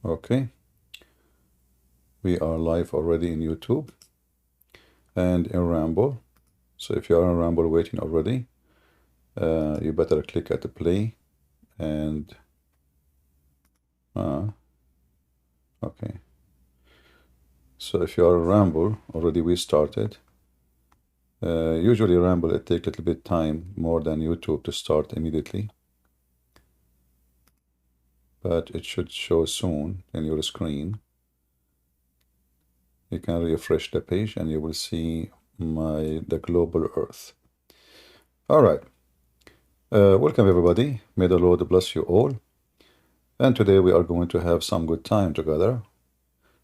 Okay, we are live already in YouTube and in Ramble. So if you are in Ramble waiting already, you better click at the play and okay. So if you are in Ramble already, we started. Usually Ramble it takes a little bit time more than YouTube to start immediately, but it should show soon in your screen. You can refresh the page and you will see the global Earth. All right. Welcome everybody. May the Lord bless you all. And today we are going to have some good time together,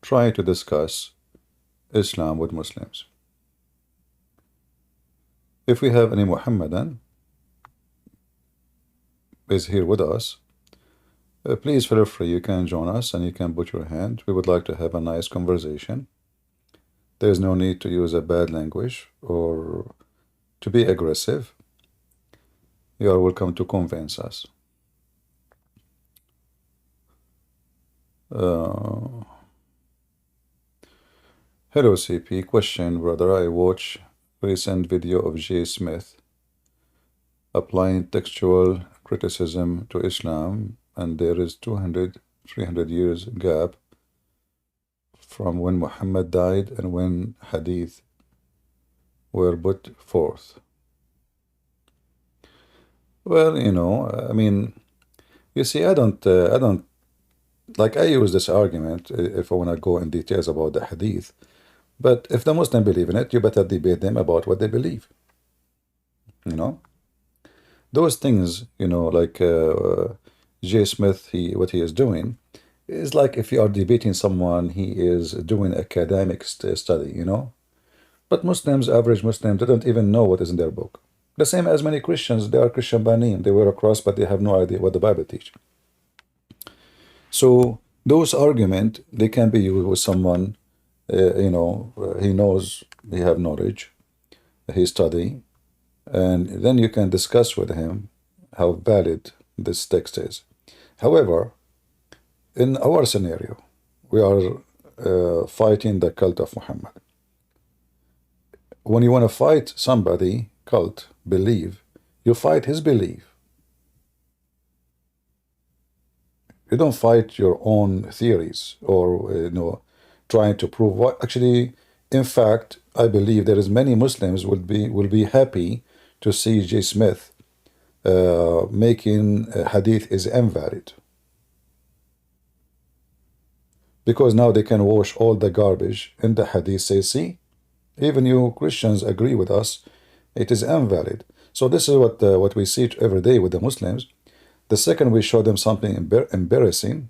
try to discuss Islam with Muslims. If we have any Muhammadan is here with us, please feel free, you can join us and you can put your hand. We would like to have a nice conversation. There is no need to use a bad language or to be aggressive. You are welcome to convince us. Hello CP, question brother, I watch recent video of J. Smith applying textual criticism to Islam, and there is 200, 300 years gap from when Muhammad died and when hadith were put forth. Well, you know, I mean, you see, I don't like, I use this argument if I want to go in details about the hadith, but if the Muslim believe in it, you better debate them about what they believe, you know? Those things, you know, like J. Smith, what he is doing is like if you are debating someone, he is doing academic study, you know? But Muslims, average Muslims, they don't even know what is in their book. The same as many Christians, they are Christian by name. They wear a cross, but they have no idea what the Bible teaches. So those arguments, they can be used with someone, you know, he knows, he have knowledge, he study, and then you can discuss with him how valid this text is. However, in our scenario, we are fighting the cult of Muhammad. When you want to fight somebody, cult, belief, you fight his belief. You don't fight your own theories or you know, trying to prove what actually. In fact, I believe there is many Muslims will be happy to see J. Smith making hadith is invalid, because now they can wash all the garbage in the hadith. Say, see, even you Christians agree with us, it is invalid. So this is what we see every day with the Muslims. The second we show them something embarrassing,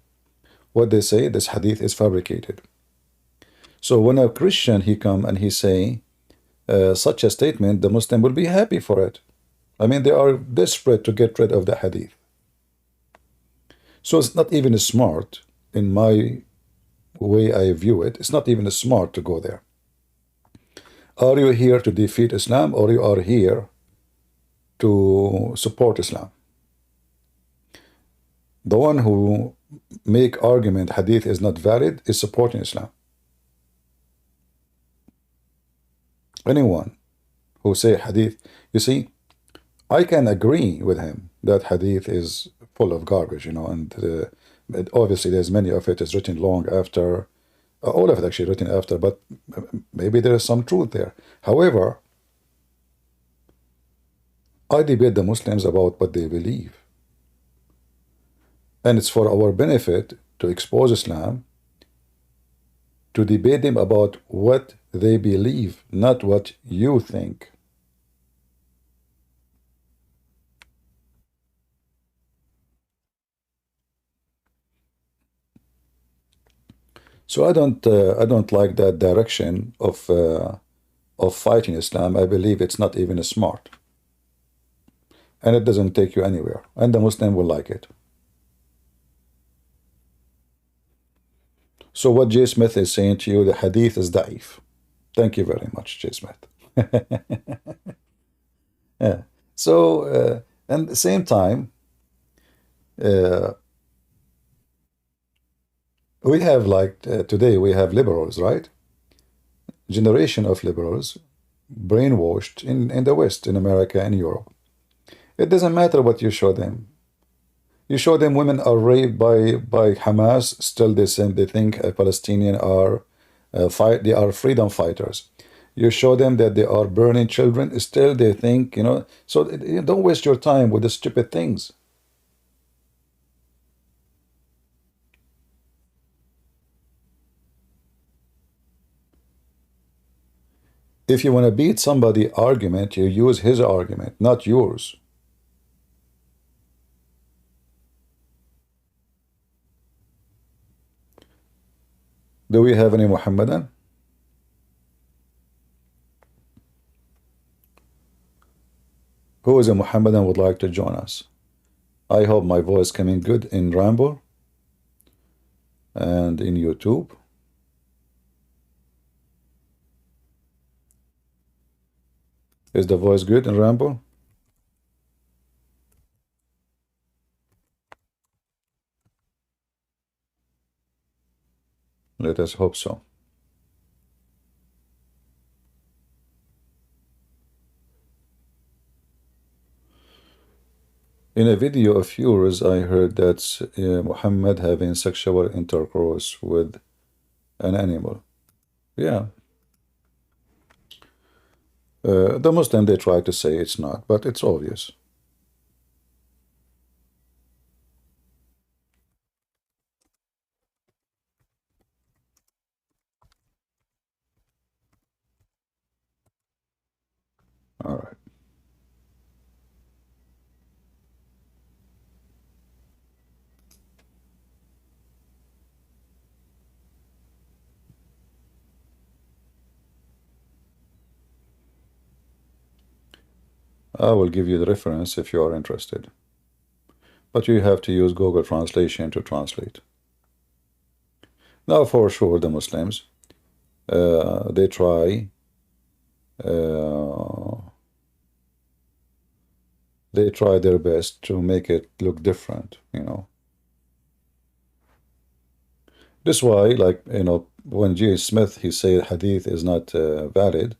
what they say, this hadith is fabricated. So when a Christian, he come and he say such a statement, the Muslim will be happy for it. I mean, they are desperate to get rid of the hadith. So it's not even smart, in my way I view it, it's not even smart to go there. Are you here to defeat Islam, or you are here to support Islam? The one who make argument hadith is not valid is supporting Islam. Anyone who say hadith, you see, I can agree with him that hadith is full of garbage, you know, and obviously there's many of it is written long after, all of it actually written after, but maybe there is some truth there. However, I debate the Muslims about what they believe. And it's for our benefit to expose Islam, to debate them about what they believe, not what you think. So I don't like that direction of fighting Islam. I believe it's not even smart, and it doesn't take you anywhere, and the Muslim will like it. So what J. Smith is saying to you, the hadith is da'if. Thank you very much, J. Smith. Yeah. So and at the same time, We have like today we have liberals, right? Generation of liberals brainwashed in the West, in America and Europe. It doesn't matter what you show them. You show them women are raped by Hamas, still they think Palestinian are they are freedom fighters. You show them that they are burning children, still they think, you know. So don't waste your time with the stupid things. If you want to beat somebody argument, you use his argument, not yours. Do we have any Muhammadan? Who is a Muhammadan would like to join us? I hope my voice coming good in Rambo and in YouTube. Is the voice good in Rambo? Let us hope so. In a video of yours, I heard that Muhammad having sexual intercourse with an animal. Yeah. The Muslim, they try to say it's not, but it's obvious. All right. I will give you the reference if you are interested. But you have to use Google Translation to translate. Now, for sure, the Muslims, they try uh, they try their best to make it look different, you know. This why, like, you know, when G. Smith, he said hadith is not valid,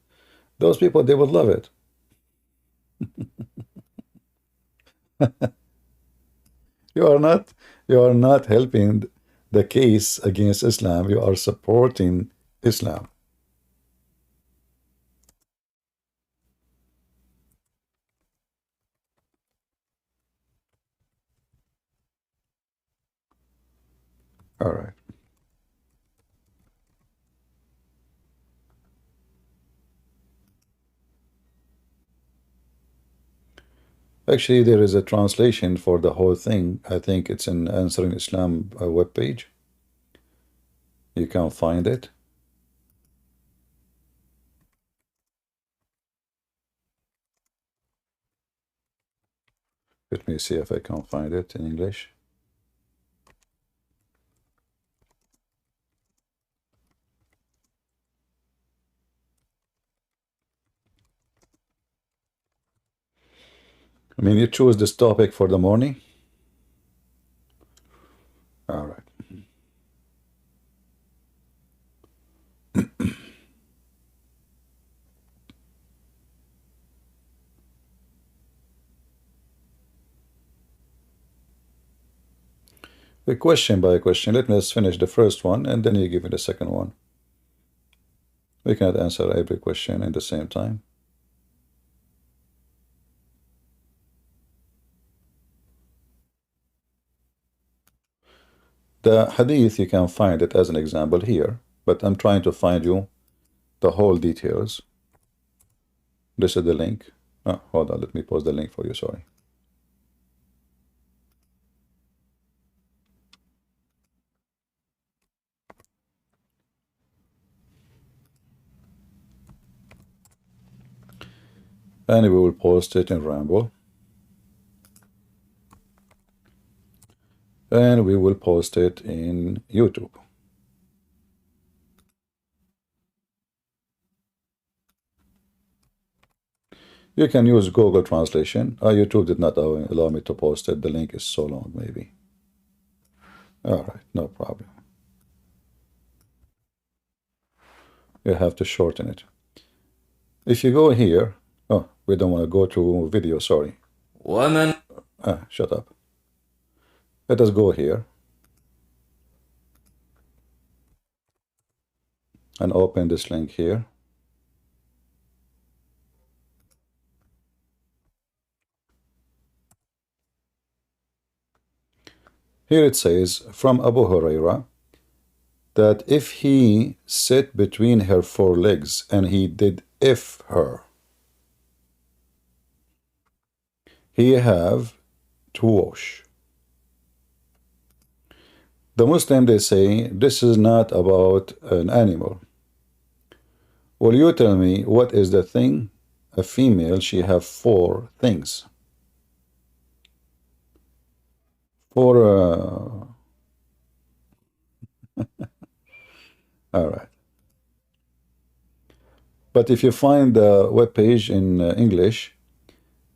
those people, they would love it. You are not, you are not helping the case against Islam. You are supporting Islam. All right. Actually, there is a translation for the whole thing. I think it's in Answering Islam webpage. You can find it. Let me see if I can find it in English. I mean, you choose this topic for the morning. All right. A question by question. Let me just finish the first one, and then you give me the second one. We cannot answer every question at the same time. The hadith, you can find it as an example here, but I'm trying to find you the whole details. This is the link. Oh, hold on, let me post the link for you, sorry. And we will post it in Rambo. And we will post it in YouTube. You can use Google Translation. YouTube did not allow me to post it. The link is so long, maybe. All right, no problem. You have to shorten it. If you go here, oh, we don't want to go to video, sorry. ومن Shut up. Let us go here and open this link here. Here it says from Abu Huraira that if he sat between her four legs and he did if her, he have to wash. The Muslim, they say, this is not about an animal. Will you tell me what is the thing? A female, she have four things. All right. But if you find the web page in English,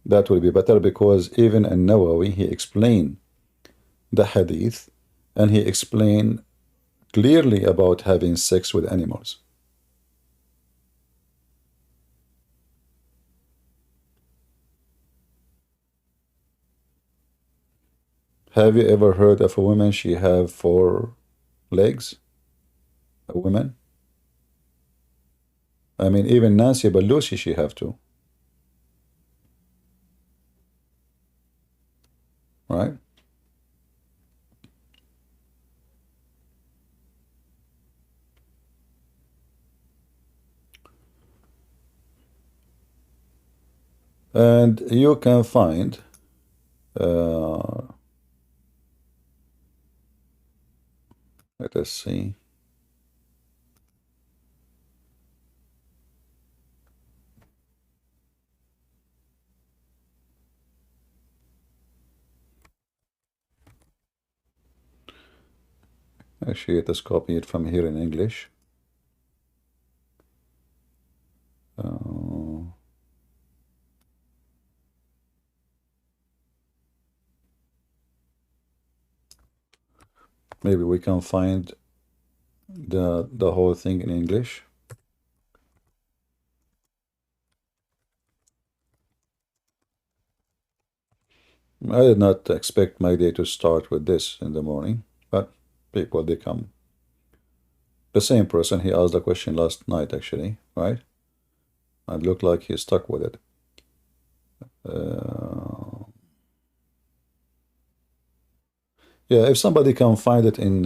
that will be better, because even in Nawawi, he explained the hadith and he explained clearly about having sex with animals. Have you ever heard of a woman, she have four legs? A woman? I mean, even Nancy Pelosi, she have two. Right? And you can find let us see. Actually, let us copy it from here in English. Maybe we can find the whole thing in English. I did not expect my day to start with this in the morning, but people, they come. The same person, he asked the question last night, actually, right? And looked like he stuck with it. Yeah, if somebody can find it in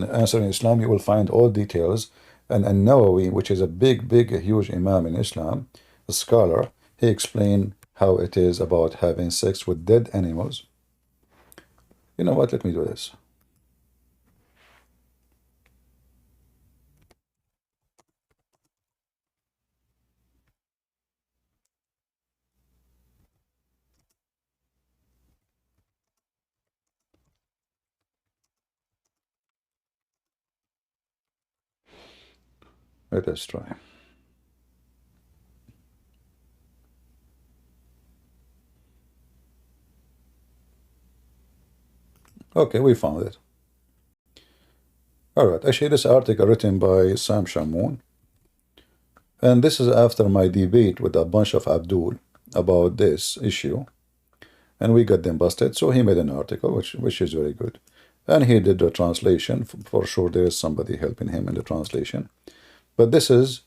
Answer in Islam, you will find all details. And Nawawi, which is a big, huge imam in Islam, a scholar, he explained how it is about having sex with dead animals. You know what? Let me do this. Let us try. Okay, we found it. All right, actually, this article written by Sam Shamoun, and this is after my debate with a bunch of Abdul about this issue, and we got them busted. So he made an article, which is very good, and he did the translation. For sure, there is somebody helping him in the translation. But this is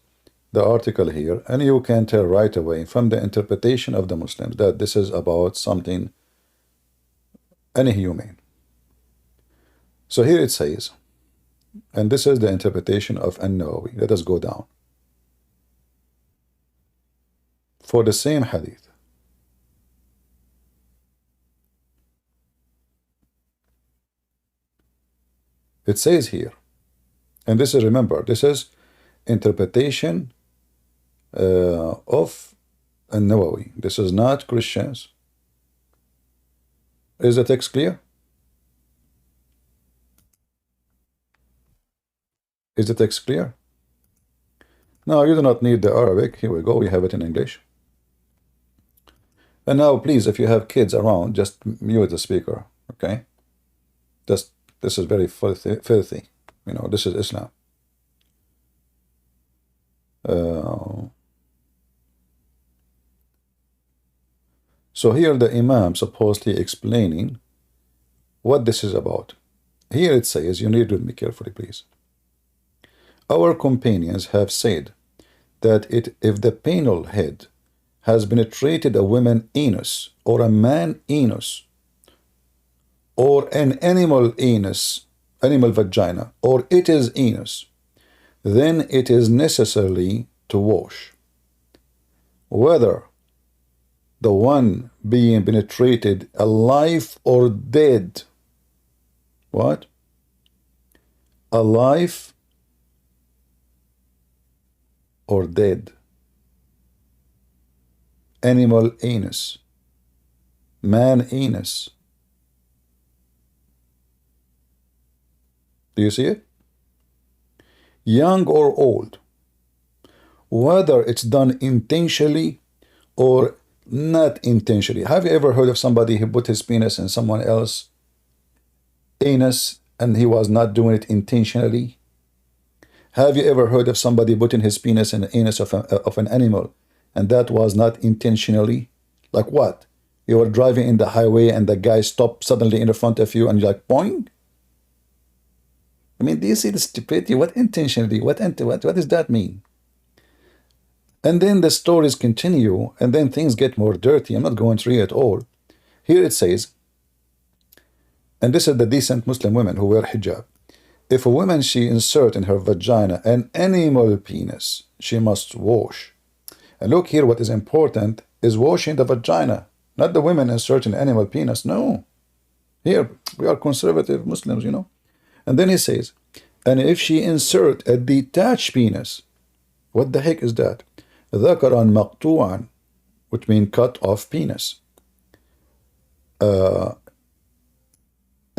the article here, and you can tell right away from the interpretation of the Muslims that this is about something inhumane. So here it says, and this is the interpretation of An-Nawawi. Let us go down. For the same hadith, it says here, and this is, remember, this is interpretation of An-Nawawi. This is not Christians. Is the text clear? Is the text clear? No, you do not need the Arabic. Here we go. We have it in English. And now, please, if you have kids around, just mute the speaker, okay? This is very filthy. You know, this is Islam. So here the Imam supposedly explaining what this is about. Here it says, you need to read me carefully, please. Our companions have said that if the penal head has penetrated a woman anus or a man anus or an animal anus, animal vagina, or it is anus, then it is necessary to wash. Whether the one being penetrated alive or dead. What? Alive or dead. Animal anus. Man anus. Do you see it? Young or old. Whether it's done intentionally or not intentionally. Have you ever heard of somebody who put his penis in someone else's anus and he was not doing it intentionally? Have you ever heard of somebody putting his penis in the anus of an animal and that was not intentionally? Like what? You were driving in the highway and the guy stopped suddenly in front of you and you're like, boing? I mean, do you see the stupidity? What intentionally? What does that mean? And then the stories continue, and then things get more dirty. I'm not going to read it all. Here it says, and this is the decent Muslim women who wear hijab. If a woman she insert in her vagina an animal penis, she must wash. And look here, what is important is washing the vagina, not the women inserting animal penis. No. Here, we are conservative Muslims, you know. And then he says, and if she insert a detached penis, what the heck is that? ذكرا مقطوعا, which means cut off penis. A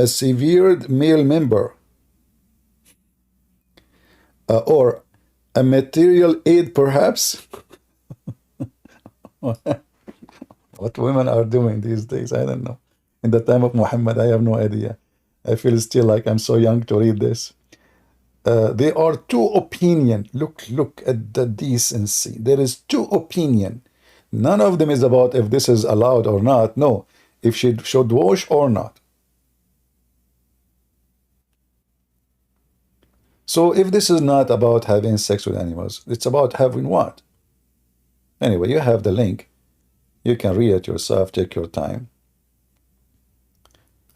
severed male member, or a material aid perhaps. What women are doing these days, I don't know. In the time of Muhammad, I have no idea. I feel still like I'm so young to read this. There are two opinions. Look at the decency. There is two opinions. None of them is about if this is allowed or not. No, if she should wash or not. So if this is not about having sex with animals, it's about having what? Anyway, you have the link. You can read it yourself. Take your time.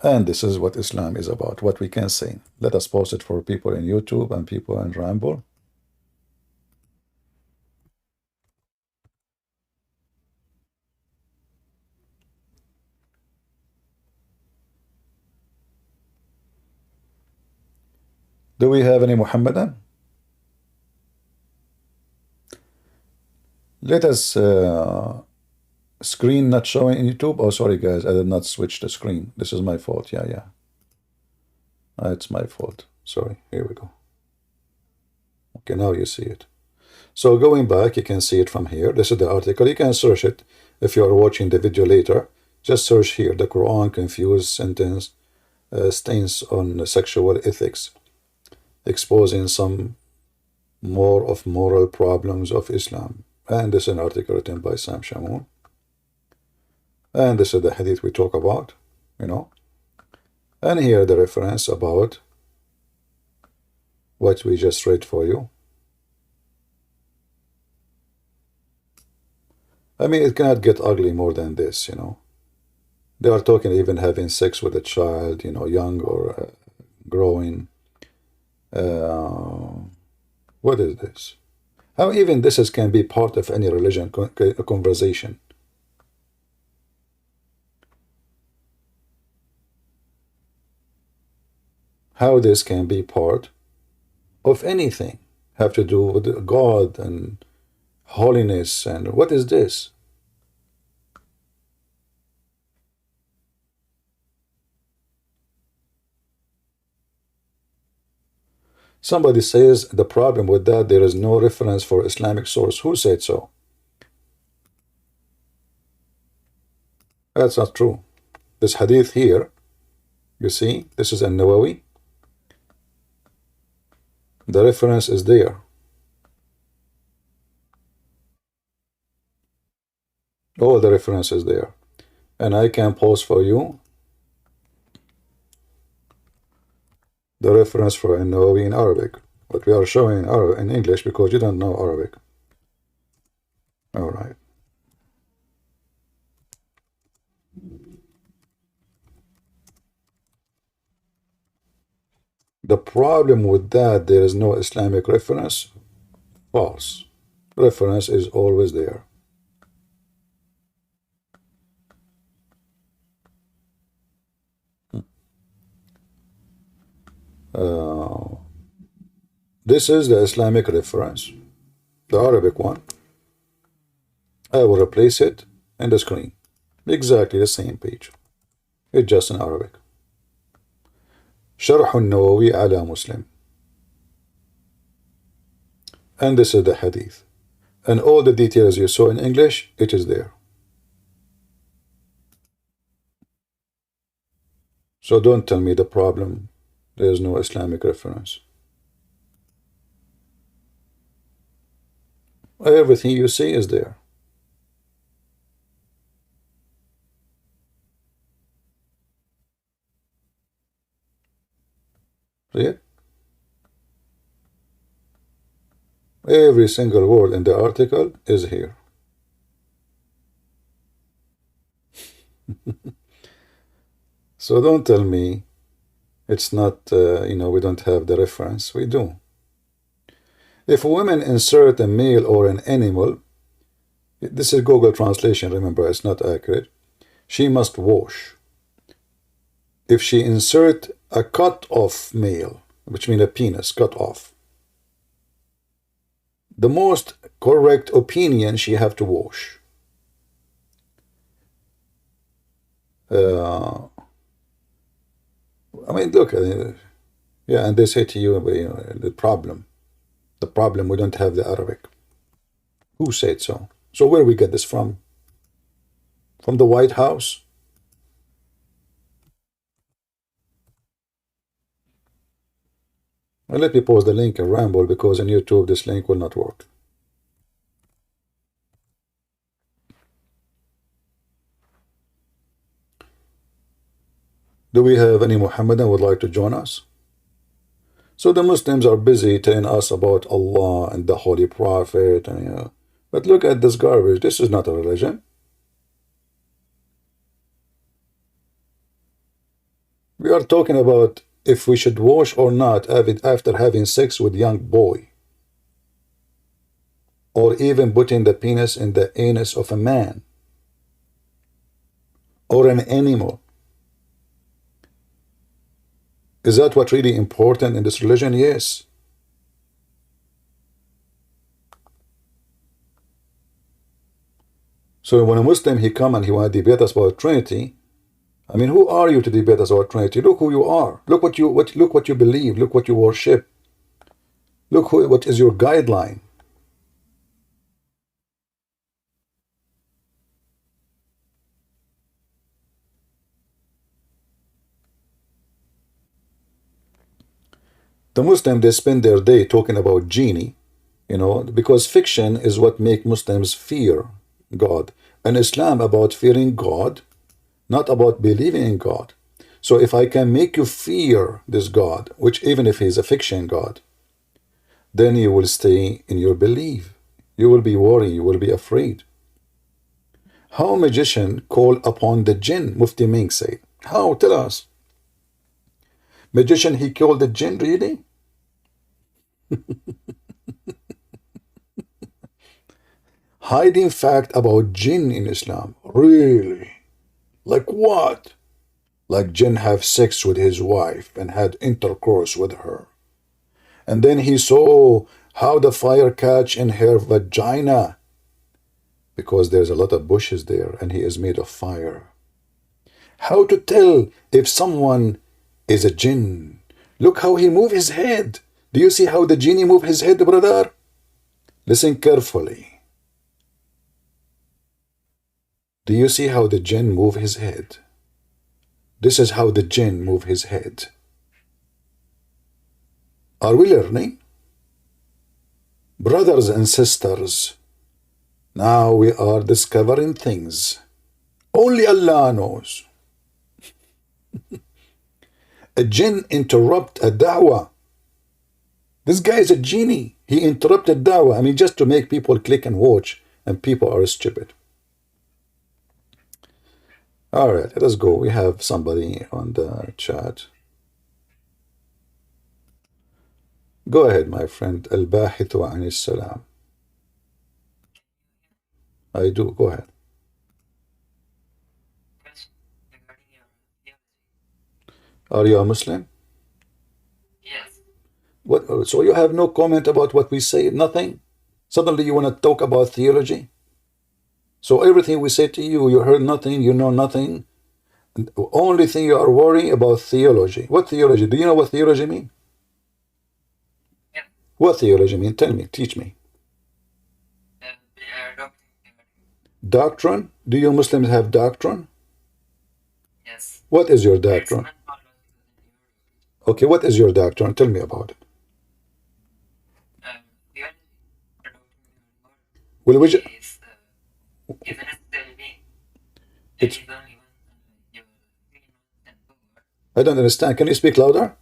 And this is what Islam is about, what we can say. Let us post it for people in YouTube and people in Ramble. Do we have any Muhammadan? Let us screen not showing in YouTube. Oh, sorry guys, I did not switch the screen. This is my fault. Yeah. It's my fault. Sorry. Here we go. Okay, now you see it. So going back, you can see it from here. This is the article. You can search it if you are watching the video later. Just search here, the Quran confused sentence stance on sexual ethics, exposing some more of moral problems of Islam. And this is an article written by Sam Shamoun. And this is the hadith we talk about, you know. And here the reference about what we just read for you. I mean, it cannot get ugly more than this, you know. They are talking even having sex with a child, you know, young or growing. What is this? How even this can be part of any religion conversation? How this can be part of anything have to do with God and holiness, and what is this? Somebody says the problem with that, there is no reference for Islamic source. Who said so? That's not true. This hadith here, you see, this is an-Nawawi. The reference is there. All the references there. And I can post for you the reference for Nawawi in Arabic. But we are showing in English because you don't know Arabic. All right. The problem with that, there is no Islamic reference. False. Reference is always there. This is the Islamic reference, the Arabic one. I will replace it in the screen. Exactly the same page. It's just in Arabic. شرح النووي على مسلم. And this is the hadith. And all the details you saw in English, it is there. So don't tell me the problem, there is no Islamic reference. Everything you see is there. See it? Every single word in the article is here. So don't tell me it's not, we don't have the reference. We do. If women insert a male or an animal, this is Google translation, remember, it's not accurate, she must wash. If she insert a cut off male, which means a penis cut off, the most correct opinion, she have to wash. I mean, look, yeah, and they say to you, the problem, we don't have the Arabic. Who said so? So where we get this from? From the White House? And let me post the link in Ramble, because on YouTube this link will not work. Do we have any Mohammedan who would like to join us? So the Muslims are busy telling us about Allah and the Holy Prophet, and but look at this garbage. This is not a religion. We are talking about if we should wash or not after having sex with young boy, or even putting the penis in the anus of a man or an animal. Is that what really important in this religion? Yes. So when a Muslim, he come and he want to debate us about Trinity, I mean, who are you to debate us about Trinity? Look who you are. Look what you believe. Look what you worship. Look what is your guideline. The Muslims, they spend their day talking about genie, because fiction is what make Muslims fear God. And Islam about fearing God, not about believing in God. So if I can make you fear this God, which even if he's a fiction God, then you will stay in your belief. You will be worried, you will be afraid. How a magician call upon the jinn, Mufti Menk said. How? Tell us. Magician, he killed the jinn, really? Hiding fact about jinn in Islam. Really? Like what? Like jinn have sex with his wife and had intercourse with her. And then he saw how the fire catch in her vagina, because there's a lot of bushes there and he is made of fire. How to tell if someone is a jinn? Look how he move his head. Do you see how the genie move his head, brother? Listen carefully. Do you see how the jinn move his head? This is how the jinn move his head. Are we learning? Brothers and sisters, now we are discovering things. Only Allah knows. A jinn interrupt a dawah. This guy is a genie. He interrupted dawah. I mean, just to make people click and watch, and people are stupid. All right, let us go. We have somebody on the chat. Go ahead, my friend. Al-Bahithu anis salam. I do. Go ahead. Are you a Muslim? Yes. What? So you have no comment about what we say? Nothing? Suddenly you want to talk about theology? So everything we say to you, you heard nothing, you know nothing. The only thing you are worrying about theology. What theology? Do you know what theology means? Yeah. What theology means? Tell me, teach me. Doctrine? Do you Muslims have doctrine? Yes. What is your doctrine? Okay, what is your doctrine? Tell me about it. Well, which... It's... I don't understand. Can you speak louder?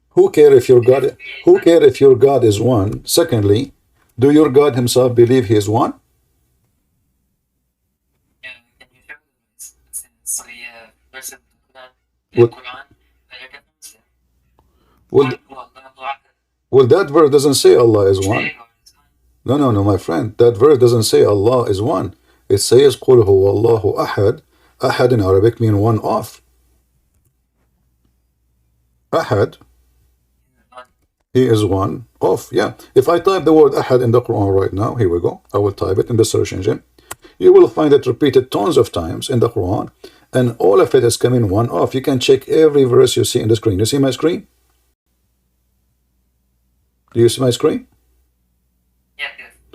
Who care if your God? Who care if your God is one? Secondly, do your God himself believe he is one? Well, well, that verse doesn't say Allah is one. No, my friend. That verse doesn't say Allah is one. It says قُلْ هُوَ اللَّهُ أَحَدٌ. Ahad in Arabic means one of. Ahad, he is one of. Yeah. If I type the word Ahad in the Quran right now, here we go. I will type it in the search engine. You will find it repeated tons of times in the Quran, and all of it is coming one of. You can check every verse you see in the screen. You see my screen? Do you see my screen? Yes.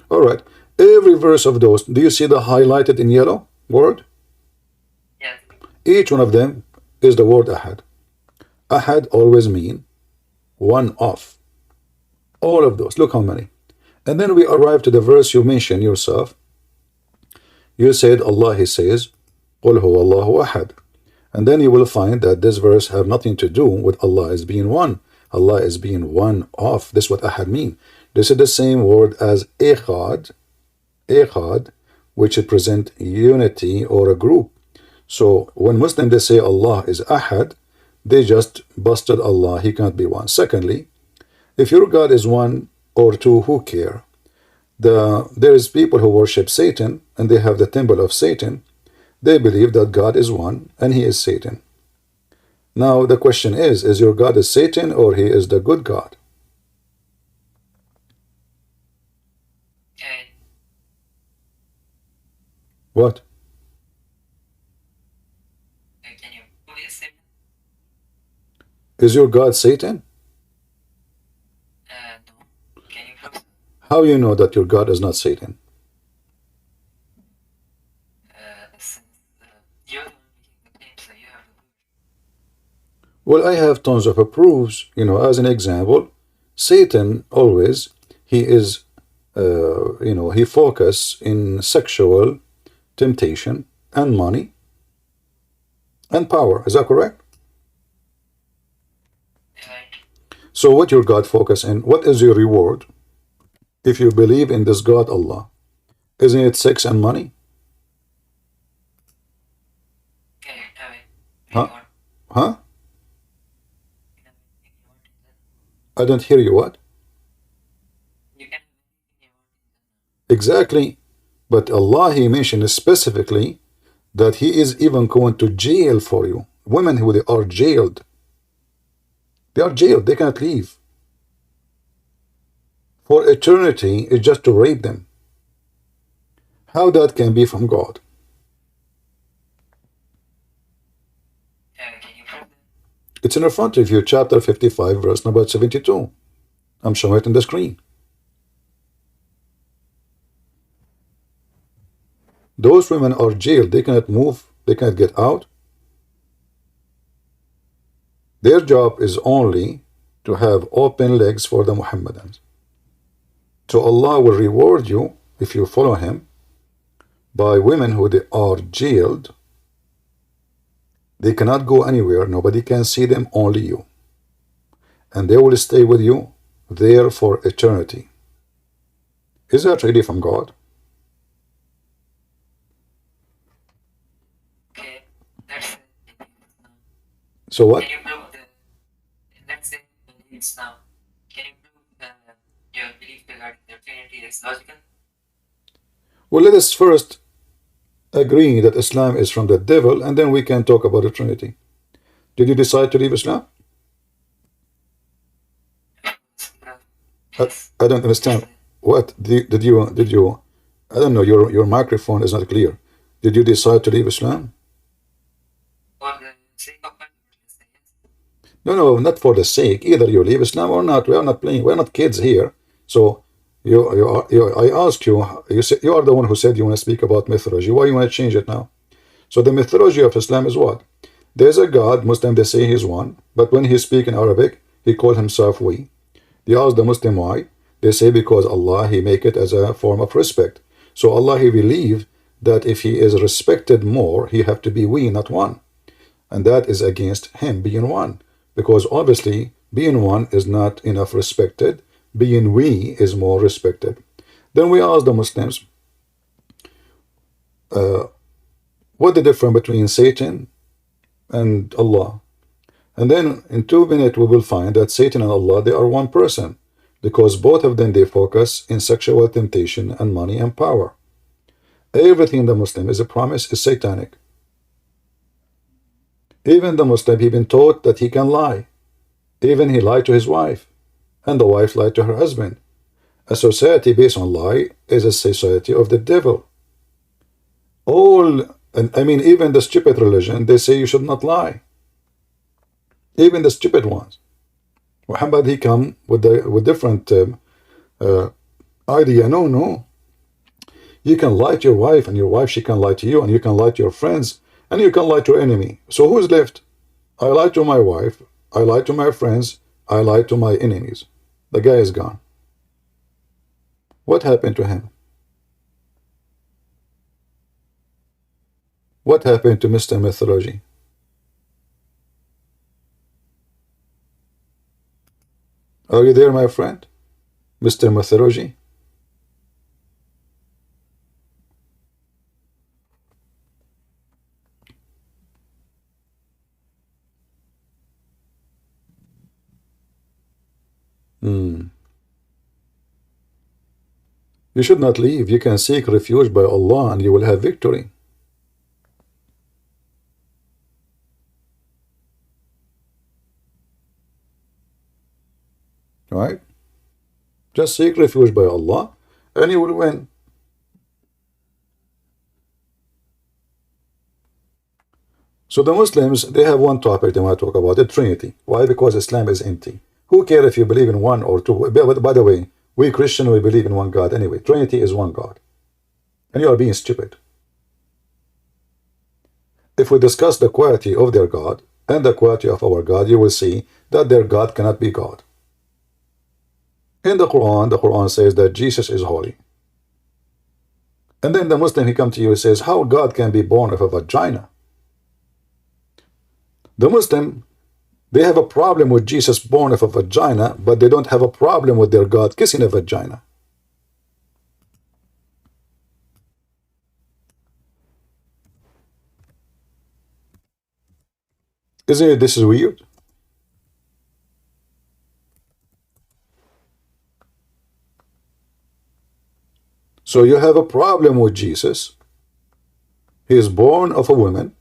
All right. Every verse of those, do you see the highlighted in yellow word? Yes. Each one of them is the word Ahad. Ahad always mean one of. All of those. Look how many. And then we arrive to the verse you mentioned yourself. You said Allah, he says, قُلْ هُوَ اللَّهُ أَحَدٌ. And then you will find that this verse have nothing to do with Allah as being one. Allah is being one of. This is what Ahad mean. This is the same word as Echad, which represent unity or a group. So when Muslims they say Allah is Ahad, they just busted Allah. He can't be one. Secondly, if your God is one or two, who care? There is people who worship Satan, and they have the temple of Satan. They believe that God is one, and he is Satan. Now the question is your God is Satan, or he is the good God? What? Can you please say? Is your God Satan? No. Can you please? How you know that your God is not Satan? Since you're the one making the claim, so you have the proof. Well, I have tons of proofs. As an example, Satan always, he is, he focus in sexual temptation and money and power. Is that correct? Right. So what your God focus in? What is your reward if you believe in this God Allah? Isn't it sex and money? Okay, Huh? Huh? I don't hear you. What? You can Exactly. But Allah, he mentioned specifically that he is even going to jail for you. Women who they are jailed. They are jailed. They cannot leave. For eternity, it's just to rape them. How that can be from God? can you prove that? It's in front of you, chapter 55, verse number 72. I'm showing it on the screen. Those women are jailed. They cannot move. They cannot get out. Their job is only to have open legs for the Muhammadans. So Allah will reward you if you follow him by women who they are jailed. They cannot go anywhere. Nobody can see them, only you. And they will stay with you there for eternity. Is that really from God? Okay, let's say So what? can you prove the let's say beliefs now? Can you prove your belief regarding the Trinity is logical? Well, let us first agree that Islam is from the devil, and then we can talk about the Trinity. Did you decide to leave Islam? Yes. I don't understand. What did you? I don't know. Your microphone is not clear. Did you decide to leave Islam? For the sake of yes. No, not for the sake. Either you leave Islam or not. We are not playing. We are not kids here. So I ask you. You say you are the one who said you want to speak about mythology. Why you want to change it now? So the mythology of Islam is what? There's a God. Muslim they say he's one, but when he speak in Arabic, he called himself we. They ask the Muslim why. They say because Allah, he make it as a form of respect. So Allah, he believe that if he is respected more, he have to be we, not one. And that is against him being one. Because obviously, being one is not enough respected. Being we is more respected. Then we ask the Muslims, what the difference between Satan and Allah? And then in 2 minutes we will find that Satan and Allah, they are one person, because both of them, they focus in sexual temptation and money and power. Everything the Muslim is a promise is satanic. Even the Muslim, he been taught that he can lie. Even he lied to his wife, and the wife lied to her husband. A society based on lie is a society of the devil. I mean, even the stupid religion, they say you should not lie. Even the stupid ones. Muhammad, he come with different idea. No. You can lie to your wife, and your wife, she can lie to you, and you can lie to your friends, and you can lie to your enemy. So who's left? I lied to my wife, I lied to my friends, I lied to my enemies. The guy is gone. What happened to him? What happened to Mr. Mythology? Are you there, my friend? Mr. Mythology? You should not leave. You can seek refuge by Allah and you will have victory. Right? Just seek refuge by Allah and you will win. So the Muslims, they have one topic they want to talk about, the Trinity. Why? Because Islam is empty. Who cares if you believe in one or two? By the way, we Christian, we believe in one God anyway. Trinity is one God. And you are being stupid. If we discuss the quality of their God and the quality of our God, you will see that their God cannot be God. In the Quran says that Jesus is holy. And then the Muslim, he comes to you and says, how God can be born of a vagina? The Muslim, they have a problem with Jesus born of a vagina, but they don't have a problem with their God kissing a vagina. Isn't it this is weird? So you have a problem with Jesus. He is born of a woman,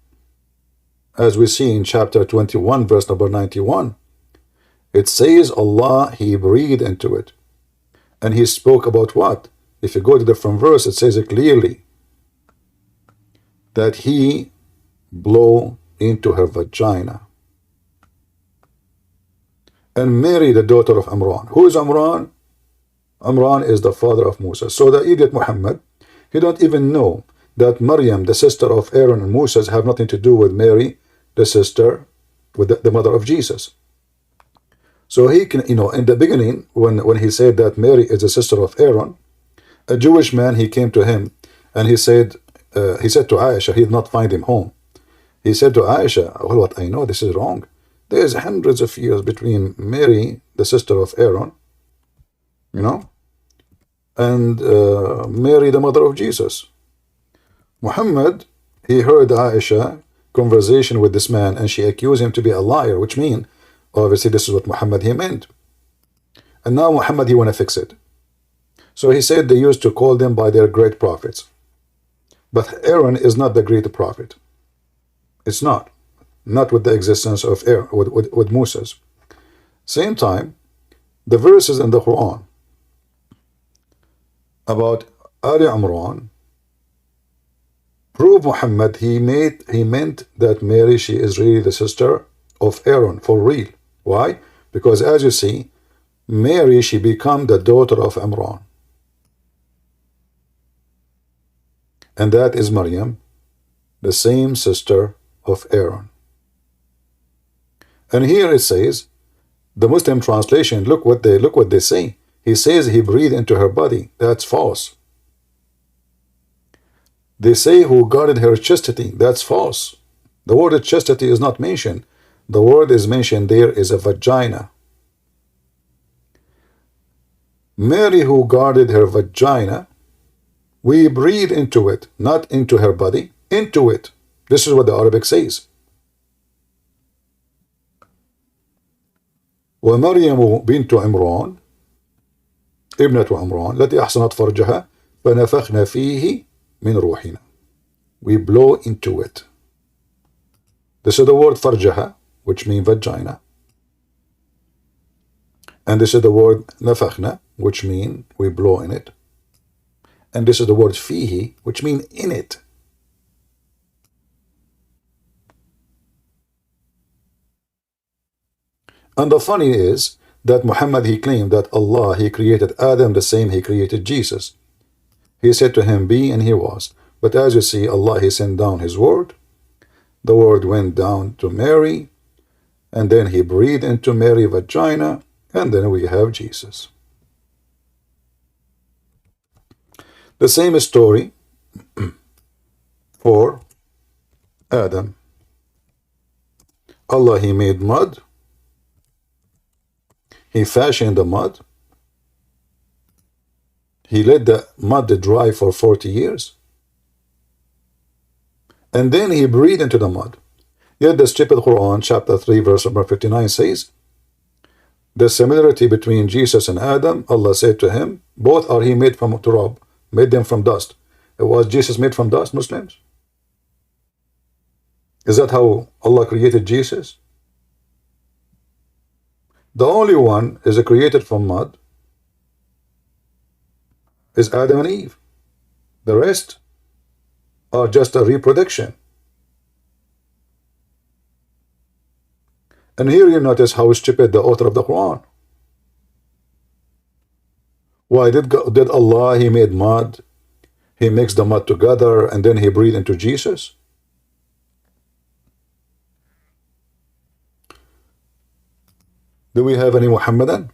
as we see in chapter 21, verse number 91. It says Allah, he breathed into it. And he spoke about what? If you go to the different verse, it says it clearly that he blew into her vagina. And Mary, the daughter of Imran. Who is Imran? Imran is the father of Musa. So the idiot Muhammad, he don't even know that Maryam, the sister of Aaron and Moses, have nothing to do with Mary, the sister, with the mother of Jesus. So he can, in the beginning, when he said that Mary is the sister of Aaron, a Jewish man, he came to him and he said to Aisha, he did not find him home. He said to Aisha, well, what I know, this is wrong. There's hundreds of years between Mary, the sister of Aaron, you know, and Mary, the mother of Jesus. Muhammad, he heard Aisha conversation with this man, and she accused him to be a liar, which means, obviously, this is what Muhammad he meant. And now Muhammad, he want to fix it. So he said they used to call them by their great prophets. But Aaron is not the great prophet. It's not. Not with the existence of Aaron, with Moses. Same time, the verses in the Quran about Ali Imran prove Muhammad he meant that Mary, she is really the sister of Aaron for real. Why? Because as you see, Mary, she become the daughter of Imran. And that is Maryam, the same sister of Aaron. And here it says, the Muslim translation, look what they say. He says he breathed into her body. That's false. They say who guarded her chastity. That's false. The word chastity is not mentioned. The word is mentioned there is a vagina. Mary, who guarded her vagina, we breathe into it, not into her body, into it. This is what the Arabic says. ومريم بنت عمران ابنة عمران التي أحصنت فرجها فنفخنا فيه من روحنا. We blow into it. This is the word فرجها, which means vagina. And this is the word نفخنا, which means we blow in it. And this is the word فيه, which means in it. And the funny is that Muhammad, he claimed that Allah, he created Adam the same he created Jesus. He said to him, be, and he was. But as you see, Allah, he sent down his word. The word went down to Mary, and then he breathed into Mary's vagina, and then we have Jesus. The same story for Adam. Allah, he made mud. He fashioned the mud. He let the mud dry for 40 years. And then he breathed into the mud. Yet the stupid Quran, chapter 3, verse number 59 says, the similarity between Jesus and Adam, Allah said to him, both are he made from turab, made them from dust. Was Jesus made from dust, Muslims? Is that how Allah created Jesus? The only one is created from mud is Adam and Eve. The rest are just a reproduction. And here you notice how stupid the author of the Quran. Why did Allah, he made mud, he mixed the mud together, and then he breathed into Jesus? Do we have any Muhammadan?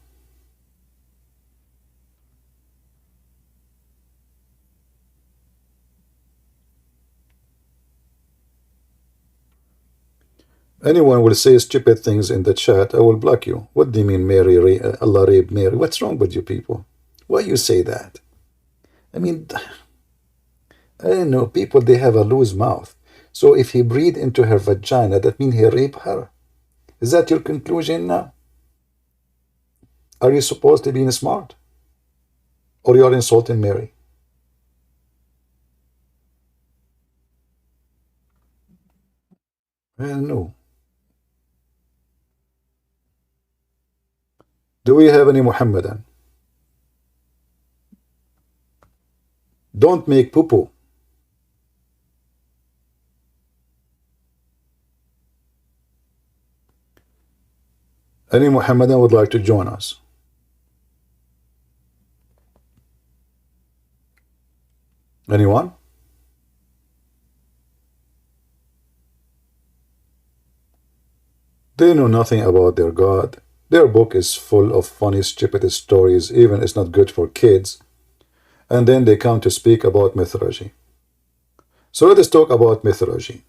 Anyone will say stupid things in the chat, I will block you. What do you mean Allah raped Mary? What's wrong with you people? Why you say that? I mean, I don't know, people, they have a loose mouth. So if he breathed into her vagina, that means he raped her. Is that your conclusion now? Are you supposed to be smart? Or you are insulting Mary? I don't know. Do we have any Muhammadan? Don't make poo-poo. Any Muhammadan would like to join us? Anyone? They know nothing about their God. Their book is full of funny, stupid stories, even it's not good for kids. And then they come to speak about mythology. So let us talk about mythology.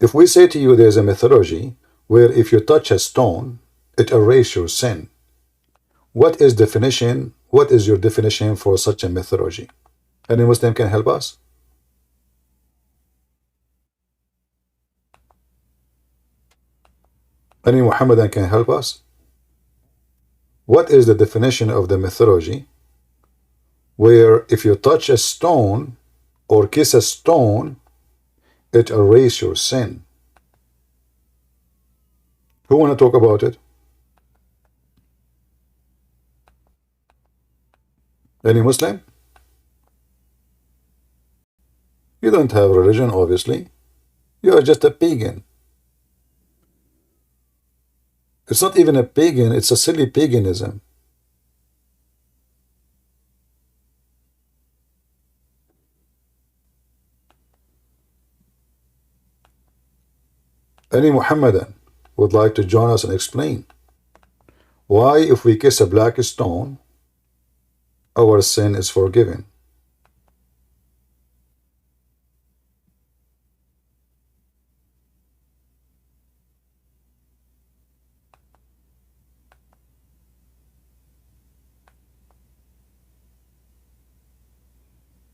If we say to you there's a mythology where if you touch a stone, it erases your sin. What is definition? What is your definition for such a mythology? Any Muslim can help us? Any Muhammadan can help us? What is the definition of the mythology where if you touch a stone or kiss a stone, it erases your sin? Who want to talk about it? Any Muslim? You don't have religion, obviously. You are just a pagan. It's not even a pagan, it's a silly paganism. Any Muhammadan would like to join us and explain why if we kiss a black stone, our sin is forgiven?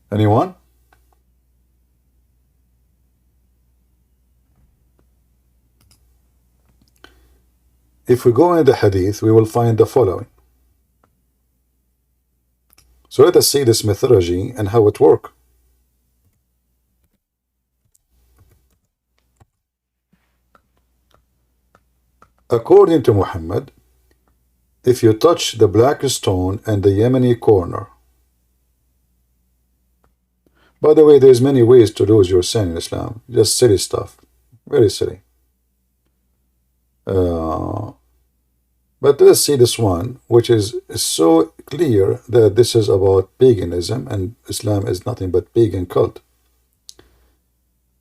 Anyone? If we go in the hadith, we will find the following. So let us see this mythology and how it works. According to Muhammad, if you touch the black stone and the Yemeni corner, by the way, there's many ways to lose your sin in Islam. Just silly stuff. Very silly. But let's see this one, which is so clear that this is about paganism, and Islam is nothing but pagan cult.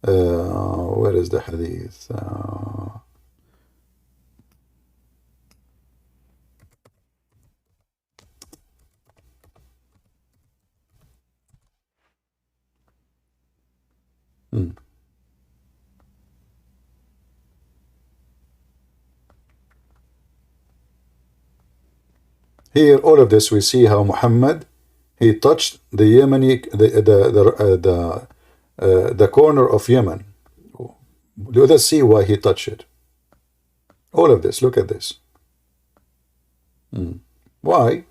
Where is the hadith? Here, all of this, we see how Muhammad, he touched the Yemeni, the corner of Yemen. Let us see why he touched it. All of this, look at this. Why?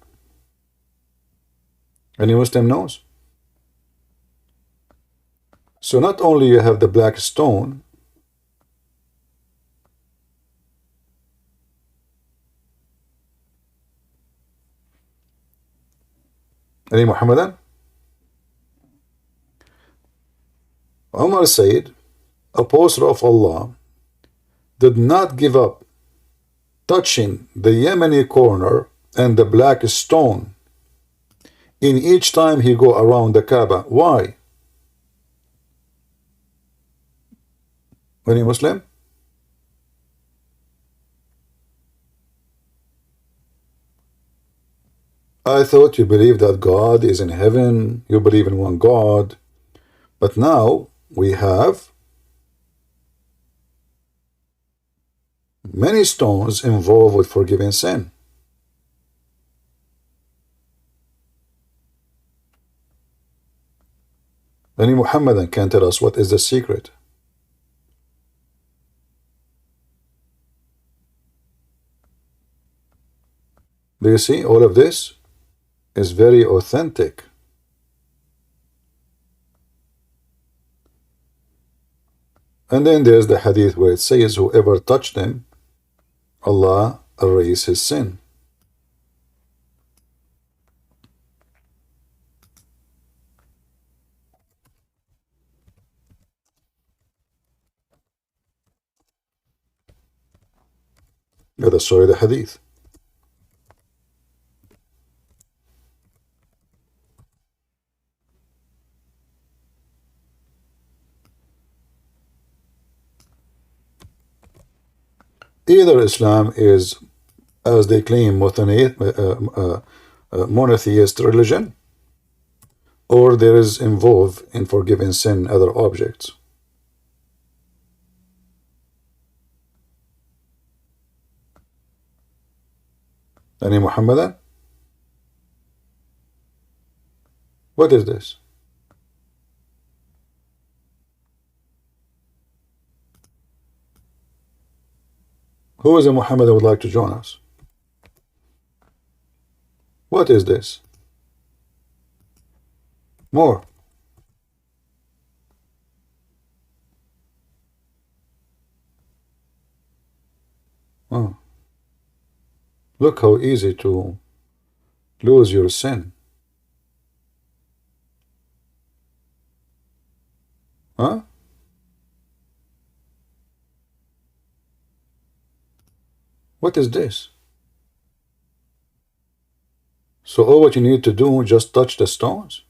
Any Muslim knows? So not only you have the black stone, any Muhammadan? Umar said, Apostle of Allah did not give up touching the Yemeni corner and the black stone in each time he go around the Kaaba. Why? Any Muslim? I thought you believe that God is in heaven, you believe in one God, but now we have many stones involved with forgiving sin. Any Muhammadan can tell us what is the secret. Do you see all of this is very authentic? And then there's the hadith where it says whoever touched him, Allah erase his sin. Let us show you the hadith. Either Islam is as they claim monotheist religion, or there is involved in forgiving sin other objects. Any Muhammadan? What is this? Who is a Muhammad that would like to join us? What is this? More. Oh. Look how easy to lose your sin. Huh? What is this? So all what you need to do, just touch the stones?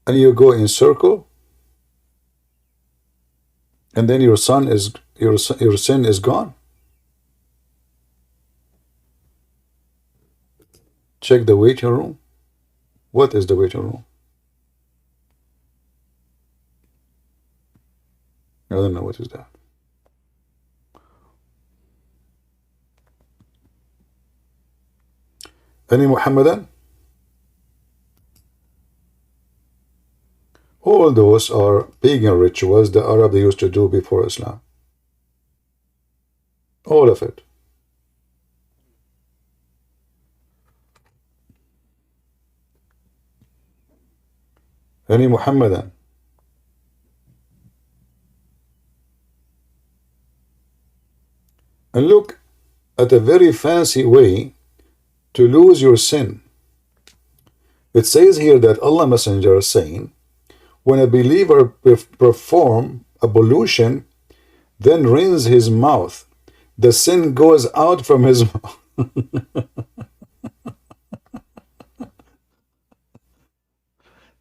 And you go in circle? And then your sin is gone? Check the waiting room. What is the waiting room? I don't know what is that. Any Muhammadan? All those are pagan rituals the Arab they used to do before Islam. All of it. Any Muhammadan? And look at a very fancy way to lose your sin. It says here that Allah Messenger is saying, when a believer perform ablution, then rinse his mouth, the sin goes out from his mouth.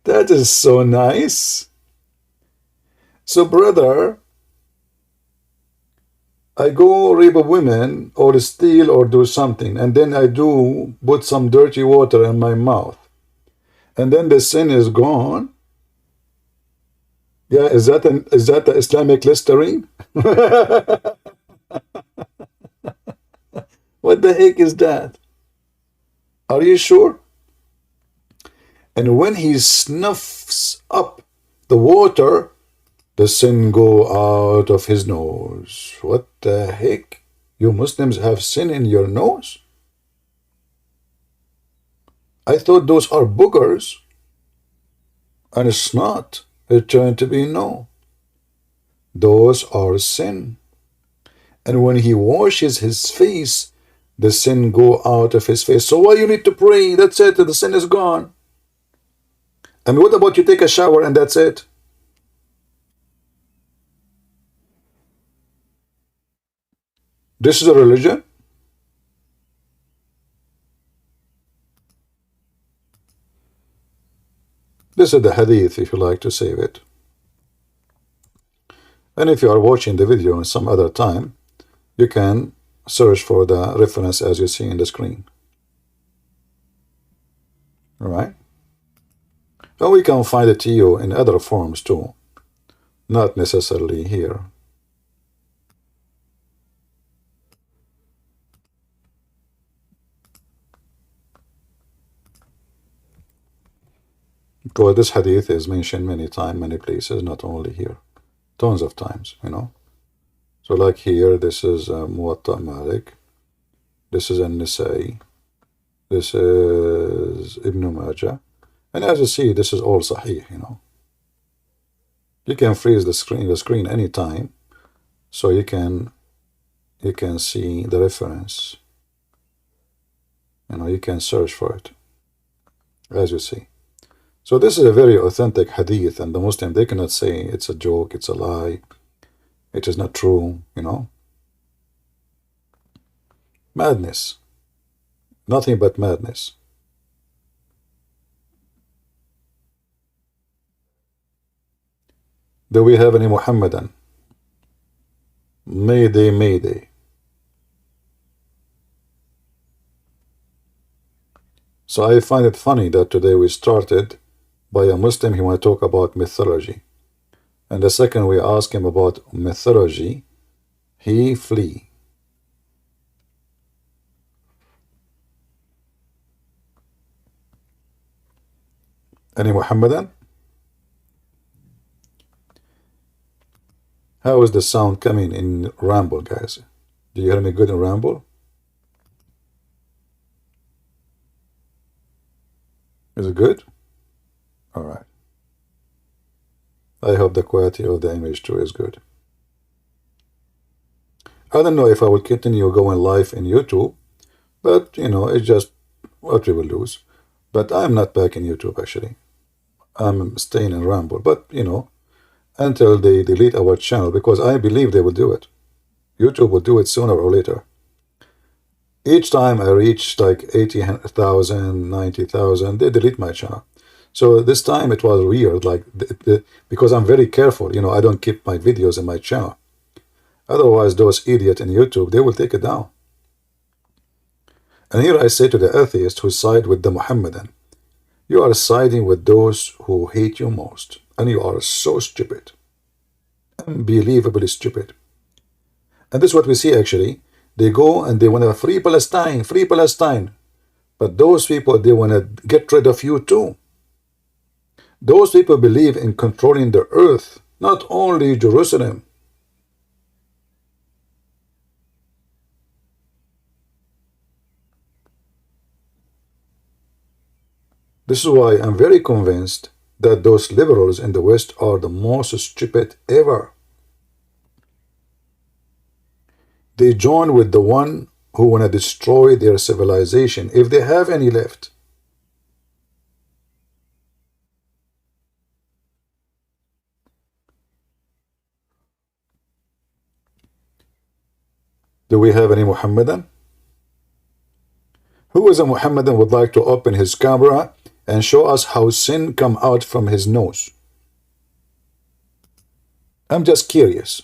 That is so nice. So brother, I go rape a woman or steal or do something, and then I do put some dirty water in my mouth, and then the sin is gone. Yeah, is that the Islamic Listerine? What the heck is that? Are you sure? And when he snuffs up the water, the sin go out of his nose. What the heck? You Muslims have sin in your nose? I thought those are boogers. And it's not. It turned to be no. Those are sin. And when he washes his face, the sin go out of his face. So why you need to pray? That's it. The sin is gone. And what about you take a shower and that's it? This is a religion? This is the hadith if you like to save it. And if you are watching the video in some other time, you can search for the reference as you see in the screen. Alright? And we can find it to you in other forms too. Not necessarily here. Because this hadith is mentioned many times, many places, not only here. Tons of times, you know. So like here, this is Muwatta Malik. This is An-Nisa'i. This is Ibn Majah. And as you see, this is all Sahih, you know. You can freeze the screen anytime, so you can see the reference. You know, you can search for it, as you see. So this is a very authentic hadith, and the Muslim, they cannot say it's a joke, it's a lie, it is not true, you know. Madness. Nothing but madness. Do we have any Muhammadan? Mayday, mayday. So I find it funny that today we started by a Muslim, he want to talk about mythology. And the second we ask him about mythology, he flee. Any Muhammadan? How is the sound coming in Ramble, guys? Do you hear me good in Ramble? Is it good? All right. I hope the quality of the image too is good. I don't know if I will continue going live in YouTube, but you know, it's just what we will lose. But I'm not back in YouTube actually. I'm staying in Ramble, but you know, until they delete our channel, because I believe they will do it. YouTube will do it sooner or later. Each time I reach like 80,000, 90,000, they delete my channel. So this time it was weird, like because I'm very careful, you know, I don't keep my videos in my channel. Otherwise, those idiots in YouTube, they will take it down. And here I say to the atheist who side with the Mohammedan, you are siding with those who hate you most, and you are so stupid, unbelievably stupid. And this is what we see actually. They go and they want to free Palestine, free Palestine. But those people, they want to get rid of you too. Those people believe in controlling the earth, not only Jerusalem. This is why I'm very convinced that those liberals in the West are the most stupid ever. They join with the one who want to destroy their civilization, if they have any left. Do we have any Muhammadan? Who is a Muhammadan would like to open his camera and show us how sin come out from his nose? I'm just curious.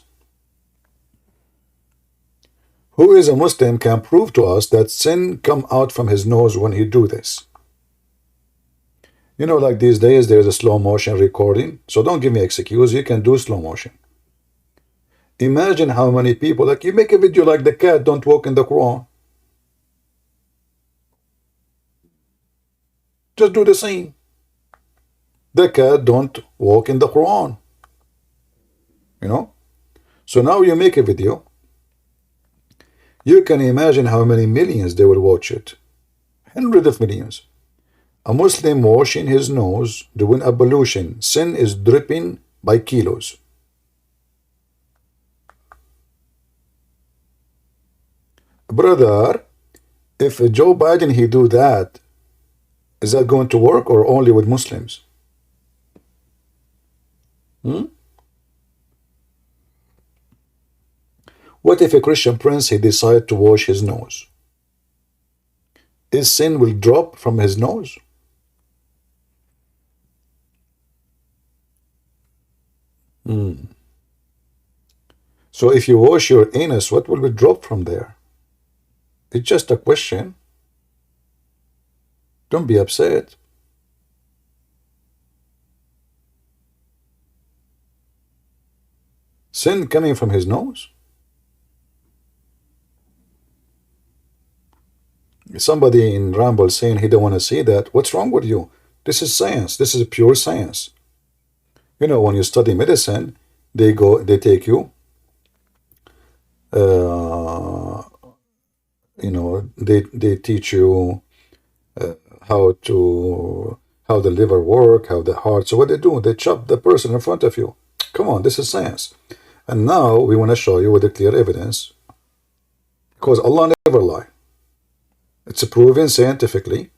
Who is a Muslim can prove to us that sin come out from his nose when he do this? You know, like these days there's a slow motion recording, so don't give me excuse, you can do slow motion. Imagine how many people, like you make a video like the cat don't walk in the Quran. Just do the same. The cat don't walk in the Quran. You know? So now you make a video. You can imagine how many millions they will watch it. Hundreds of millions. A Muslim washing his nose, doing ablution. Sin is dripping by kilos. Brother, if Joe Biden he do that, is that going to work or only with Muslims? What if a Christian prince he decide to wash his nose? His sin will drop from his nose? So if you wash your anus, what will be drop from there? It's just a question. Don't be upset. Sin coming from his nose? Somebody in Ramble saying he don't want to see that. What's wrong with you? This is science. This is pure science. You know, when you study medicine, they take you, you know, they teach you how the liver work, how the heart. So what they do, they chop the person in front of you. Come on, this is science. And now we want to show you with the clear evidence, because Allah never lie. It's proven scientifically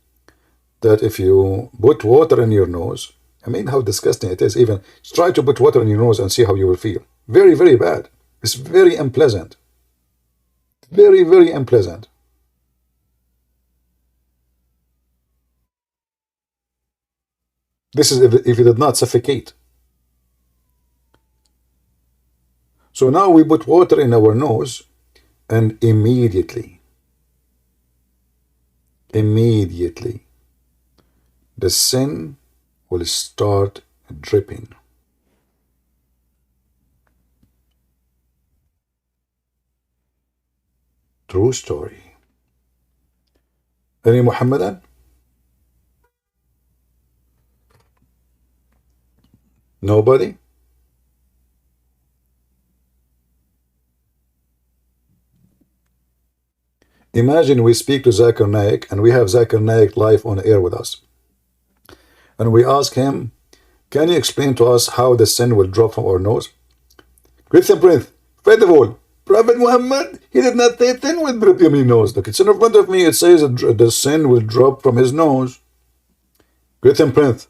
that if you put water in your nose, I mean, how disgusting it is. Even try to put water in your nose and see how you will feel. Very, very bad. It's very unpleasant. Very, very unpleasant. This is if it did not suffocate. So now we put water in our nose, and immediately, the sin will start dripping. True story. Any Muhammadan? Nobody? Imagine we speak to Zakir Naik and we have Zakir Naik live on air with us. And we ask him, can you explain to us how the sin will drop from our nose? Christian Prince, first of all, Prophet Muhammad, he did not say sin will drop from his nose. Look, it's in front of me. It says that the sin will drop from his nose. Christian Prince,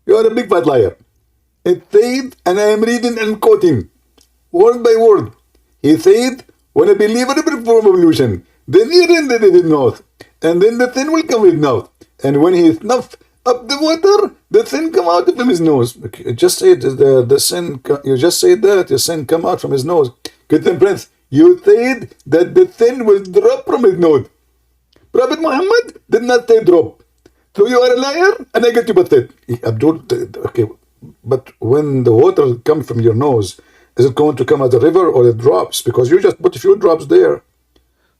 you are a big fat liar. It said, and I am reading and quoting, word by word. He said, when a believer performs ablution, then he renders his nose, and then the sin will come with mouth. And when he snuffs up the water, the sin come out from his nose. You just said the sin. You just said that the sin come out from his nose. Christian Prince, you said that the sin will drop from his nose. Prophet Muhammad did not say drop. So you are a liar, and I get you busted. Abdul, okay, but when the water comes from your nose, is it going to come as a river or it drops? Because you just put a few drops there.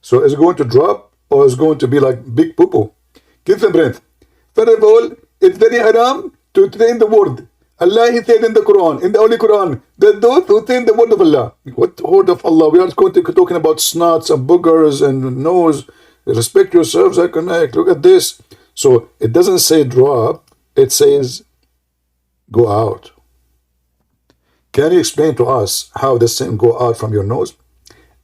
So is it going to drop or is it going to be like big poo-poo? Christian Prince, first of all, it's very haram to train the word. Allah, he said in the Quran, in the Holy Quran, that those who train the word of Allah. What word of Allah? We are going to talking about snots and boogers and nose. Respect yourselves, I connect. Look at this. So it doesn't say drop, it says go out. Can you explain to us how the sin go out from your nose?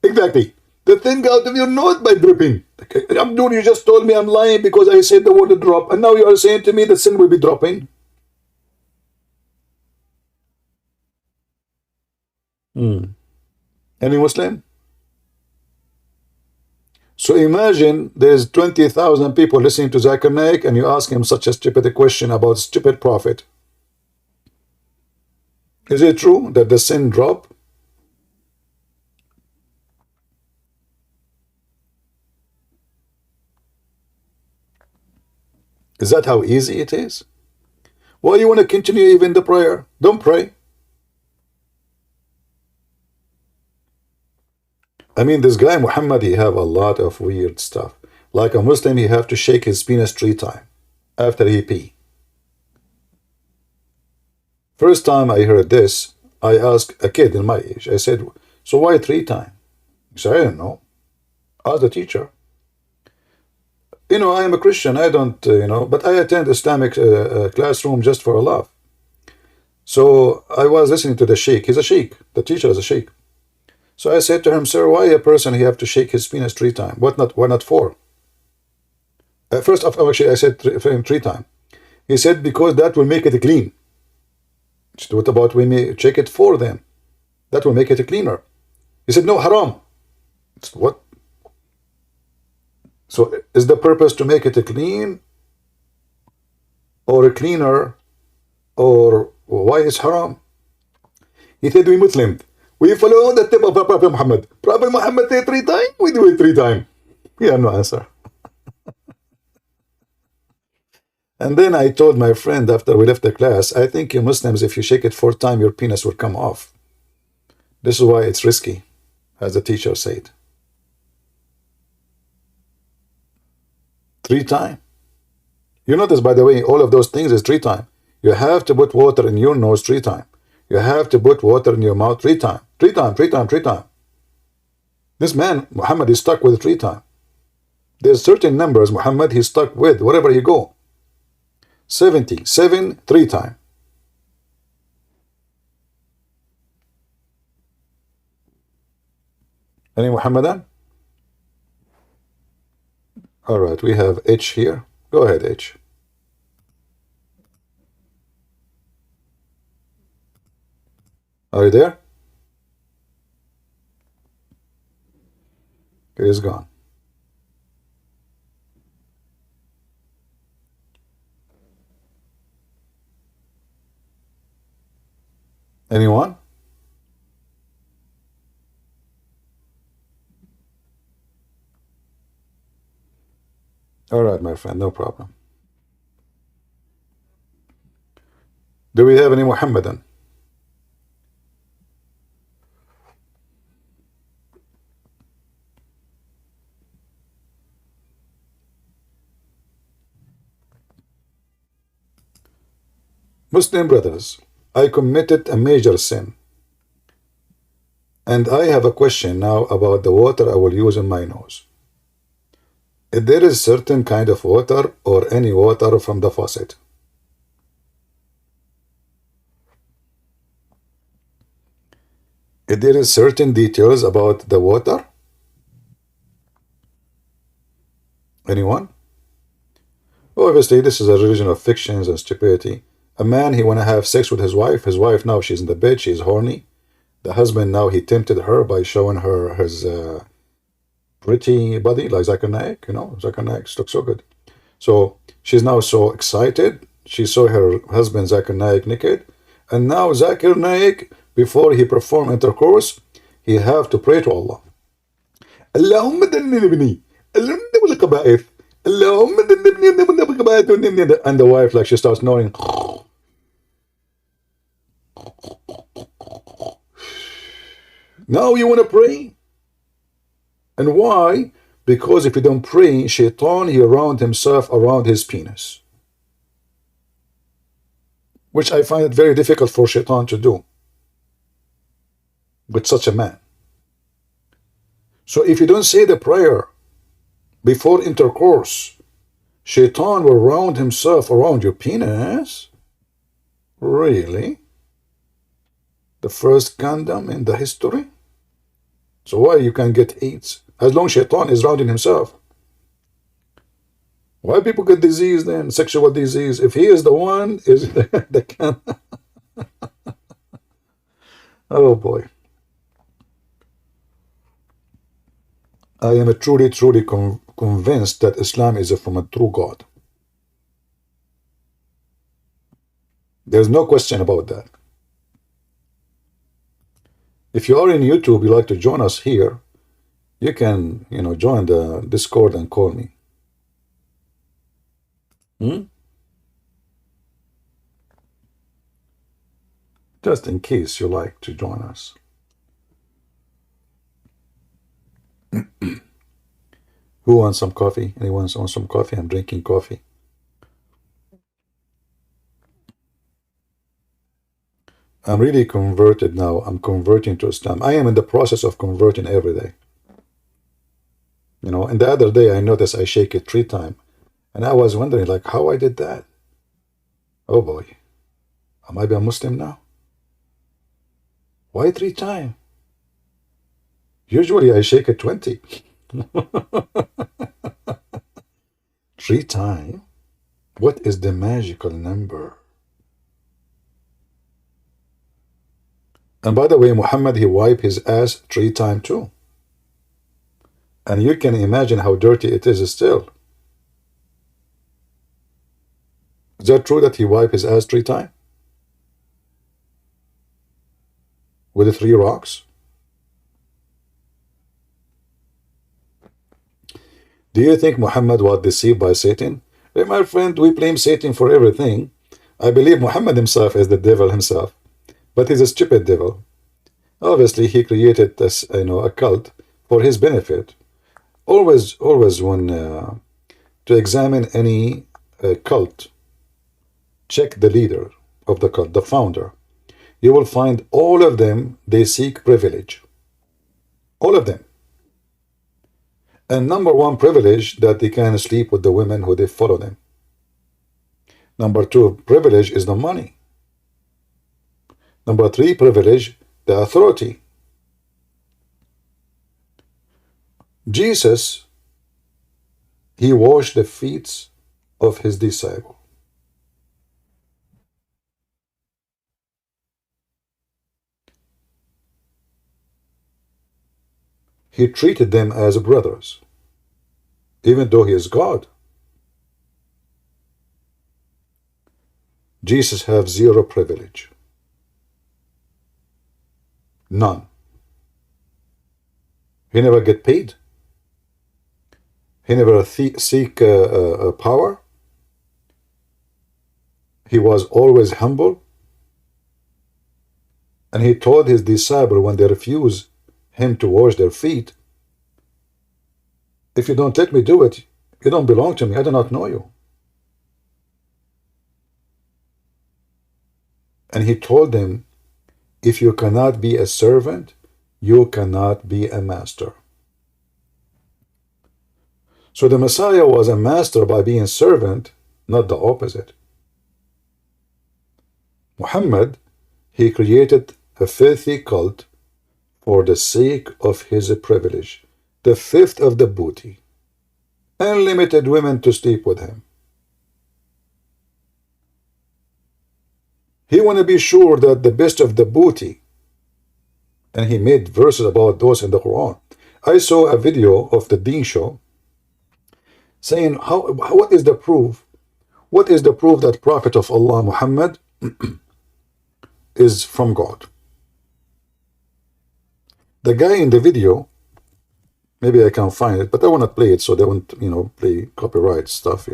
Exactly. The thing out of your nose by dripping. Okay. Abdul, you just told me I'm lying because I said the word drop, and now you are saying to me the sin will be dropping. Any Muslim? So imagine there's 20,000 people listening to Zakir Naik and you ask him such a stupid question about stupid prophet. Is it true that the sin drop? Is that how easy it is? Why you want to continue even the prayer? Don't pray. I mean, this guy Muhammad, he have a lot of weird stuff. Like a Muslim, he have to shake his penis 3 times after he pee. First time I heard this, I asked a kid in my age. I said, so why 3 times? He said, I don't know. Ask the teacher. You know, I am a Christian. I don't, but I attend Islamic classroom just for a laugh. So I was listening to the sheikh. He's a sheikh. The teacher is a sheikh. So I said to him, sir, why a person he have to shake his penis 3 times? Why not 4? First of all, actually, I said 3 times. He said, because that will make it clean. So what about we may check it 4 then? That will make it cleaner. He said, no, haram. What? So is the purpose to make it clean or cleaner, or why is haram? He said, we Muslim, we follow the tip of Prophet Muhammad. Prophet Muhammad said 3 times, we do it 3 times. He had no answer. And then I told my friend after we left the class, I think you Muslims, if you shake it 4 times, your penis will come off. This is why it's risky, as the teacher said. 3 times. You notice, by the way, all of those things is 3 times. You have to put water in your nose 3 times. You have to put water in your mouth 3 times. 3 times, 3 times, 3 times. This man, Muhammad, is stuck with 3 times. There's certain numbers Muhammad he's stuck with wherever he go. 77, 3 times. Any Muhammadan? All right, we have H here. Go ahead, H. Are you there? He is gone. Anyone? All right, my friend, no problem. Do we have any Muhammadan? Muslim brothers, I committed a major sin. And I have a question now about the water I will use in my nose. If there is certain kind of water or any water from the faucet, if there is certain details about the water, anyone? Obviously, this is a religion of fictions and stupidity. A man, he want to have sex with his wife. His wife now, she's in the bed, she's horny. The husband now, he tempted her by showing her his pretty body, like Zakir Naik, you know, Zakir Naik looks so good. So she's now so excited. She saw her husband Zakir Naik naked. And now Zakir Naik, before he perform intercourse, he have to pray to Allah. Allahumma dannibni, Allahumma qaba'ith, Allahumma dannibni, and the wife, like, she starts snoring. Now you want to pray? And why? Because if you don't pray, Shaitan, he round himself around his penis. Which I find it very difficult for Shaitan to do with such a man. So if you don't say the prayer before intercourse, Shaitan will round himself around your penis? Really? The first condom in the history? So why you can get AIDS? As long as Shaitan is rounding himself. Why people get disease then? Sexual disease. If he is the one, is the can. Oh boy. I am truly convinced that Islam is from a true God. There's no question about that. If you are in YouTube, you like to join us here, you can, join the Discord and call me. Just in case you like to join us. Who wants some coffee? Anyone wants some coffee? I'm drinking coffee. I'm really converted now. I'm converting to Islam. I am in the process of converting every day. And the other day I noticed I shake it 3 times. And I was wondering, like, how I did that. Oh boy. Am I a Muslim now? Why 3 times? Usually I shake it 20. 3 times? What is the magical number? And by the way, Muhammad, he wiped his ass 3 times too. And you can imagine how dirty it is still. Is that true that he wiped his ass 3 times? With the 3 rocks? Do you think Muhammad was deceived by Satan? Hey, my friend, we blame Satan for everything. I believe Muhammad himself is the devil himself. But he's a stupid devil. Obviously, he created this, a cult for his benefit. Always when to examine any cult, check the leader of the cult, the founder. You will find all of them, they seek privilege. All of them. And number 1 privilege, that they can sleep with the women who they follow them. Number 2 privilege is the money. Number 3 privilege, the authority. Jesus, he washed the feet of his disciples. He treated them as brothers, even though he is God. Jesus have 0 privilege. None. He never get paid. He never seek power. He was always humble. And he told his disciple when they refuse him to wash their feet, if you don't let me do it, you don't belong to me. I do not know you. And he told them, if you cannot be a servant, you cannot be a master. So the Messiah was a master by being servant, not the opposite. Muhammad, he created a filthy cult for the sake of his privilege, the fifth of the booty, unlimited women to sleep with him. He want to be sure that the best of the booty, and he made verses about those in the Quran. I saw a video of the Deen show saying, what is the proof? What is the proof that Prophet of Allah Muhammad is from God? The guy in the video, maybe I can find it, but I want to play it so they won't, play copyright stuff,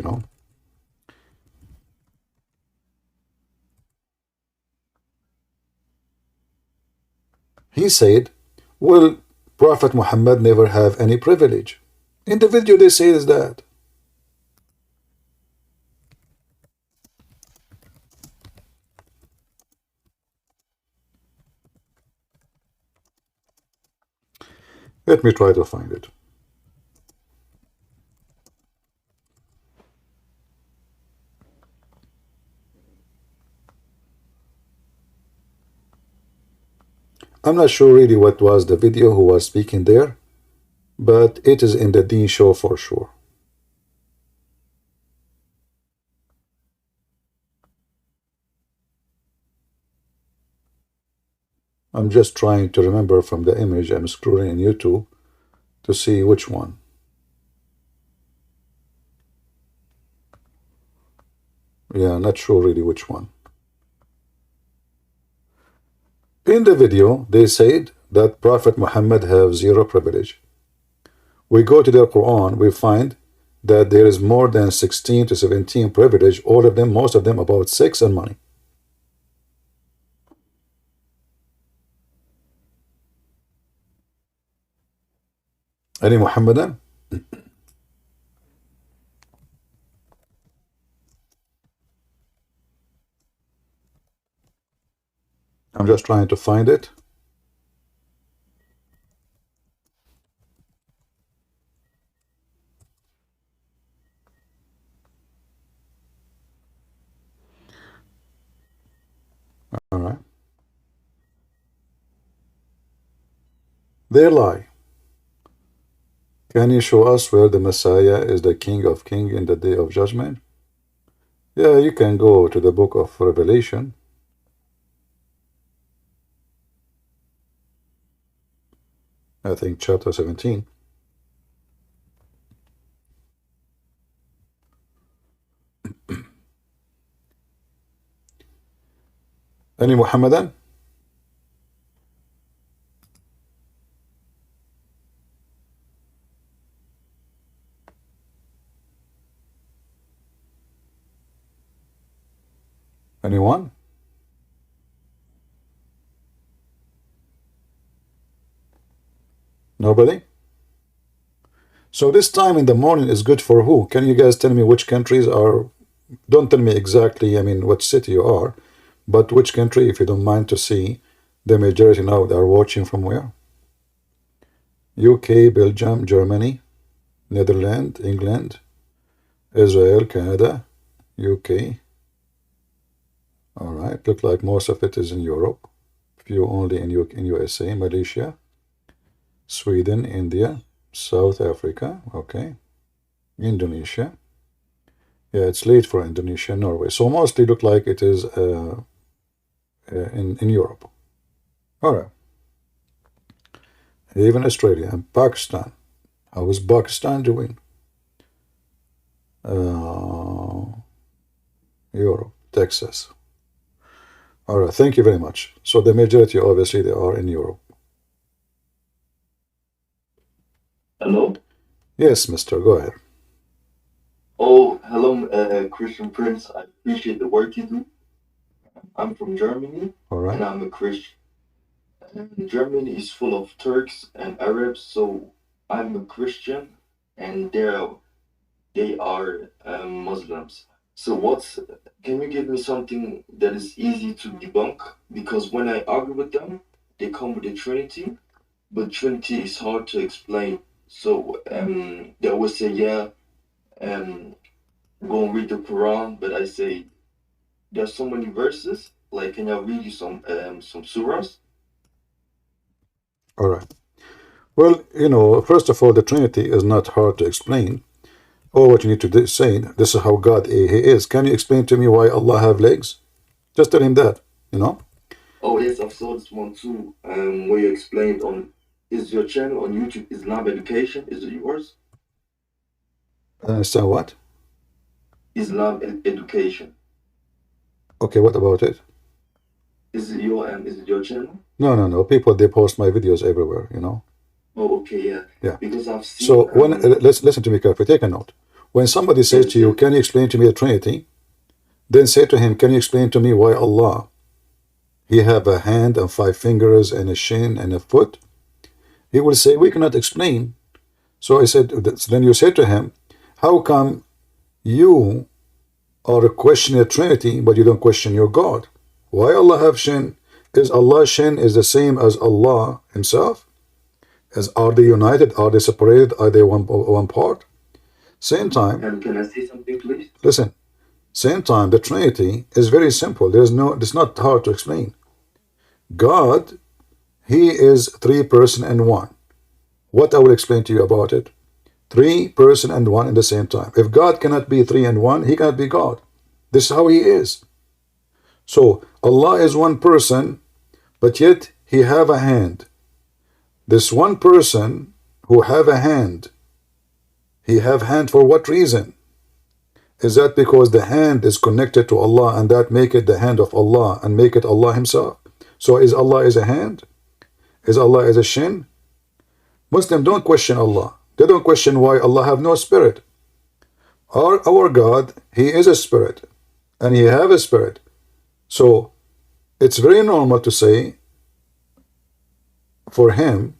He said, well, Prophet Muhammad never have any privilege. In the video they say is that. Let me try to find it. I'm not sure really what was the video who was speaking there, but it is in the Deen show for sure. I'm just trying to remember from the image. I'm scrolling in YouTube to see which one. Yeah, not sure really which one. In the video, they said that Prophet Muhammad have zero privilege. We go to the Quran, we find that there is more than 16 to 17 privilege, all of them, most of them about sex and money. Any Muhammadan? I'm just trying to find it. All right. They lie. Can you show us where the Messiah is the King of Kings in the Day of Judgment? Yeah, you can go to the book of Revelation. I think chapter 17. Any Muhammadan? Anyone? Nobody? So this time in the morning is good for who? Can you guys tell me which countries are? Don't tell me exactly, I mean, what city you are, but which country, if you don't mind to see the majority now they are watching from where? UK, Belgium, Germany, Netherlands, England, Israel, Canada, UK. All right, look like most of it is in Europe. Few only in USA, Malaysia, Sweden, India, South Africa, okay, Indonesia. Yeah, it's late for Indonesia, Norway. So mostly look like it is in Europe. All right. Even Australia and Pakistan. How is Pakistan doing? Europe, Texas. All right, thank you very much. So the majority, obviously, they are in Europe. Hello? Yes, mister, go ahead. Oh, hello, Christian Prince. I appreciate the work you do. I'm from Germany, All and right. I'm a Christian. Germany is full of Turks and Arabs, so I'm a Christian, and they are Muslims. So can you give me something that is easy to debunk? Because when I argue with them, they come with the Trinity, but Trinity is hard to explain. So they always say, yeah, um, go and read the Quran, but I say there's so many verses. Like, can I read you some surahs? All right. Well, first of all, the Trinity is not hard to explain. All what you need to say, this is how God He is. Can you explain to me why Allah have legs? Just tell him that, you know? Oh yes, I've saw this one too. Where you explained on is your channel on YouTube Islam Education? Is it yours? So what? Education. Okay, what about it? Is it your channel? No. People, they post my videos everywhere, Oh, okay, yeah. Yeah. Because I've seen. So let's listen to me carefully. Take a note. When somebody says to you, "Can you explain to me the Trinity?" Then say to him, "Can you explain to me why Allah He have a hand and 5 fingers and a shin and a foot?" He will say, "We cannot explain." So I said, then you say to him, "How come you are questioning the Trinity, but you don't question your God? Why Allah have shin? Is Allah's shin is the same as Allah Himself? Are they united? Are they separated? Are they one part?" Same time. And can I say something, please? Listen. Same time, the Trinity is very simple. It's not hard to explain. God, He is 3 person and one. What I will explain to you about it? 3 person and one in the same time. If God cannot be 3 and 1, He cannot be God. This is how He is. So Allah is 1 person, but yet He have a hand. This 1 person who have a hand, He have hand for what reason? Is that because the hand is connected to Allah and that make it the hand of Allah and make it Allah Himself? So is Allah is a hand? Is Allah is a shin? Muslims don't question Allah. They don't question why Allah have no spirit. Our God, He is a spirit and He have a spirit. So it's very normal to say for Him,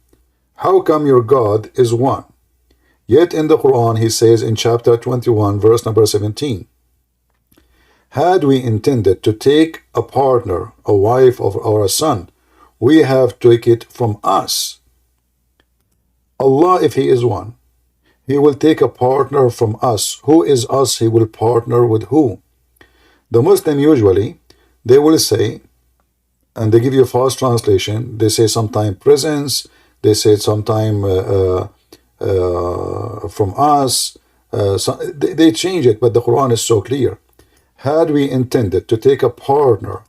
how come your God is one? Yet in the Quran He says in chapter 21 verse number 17, had we intended to take a partner, a wife or a son, we have taken it from us. Allah, if He is one, He will take a partner from us. Who is us? He will partner with who? The Muslim usually, they will say, and they give you a false translation, they say sometime presence, they say sometime from us, they change it, but the Quran is so clear. Had we intended to take a partner,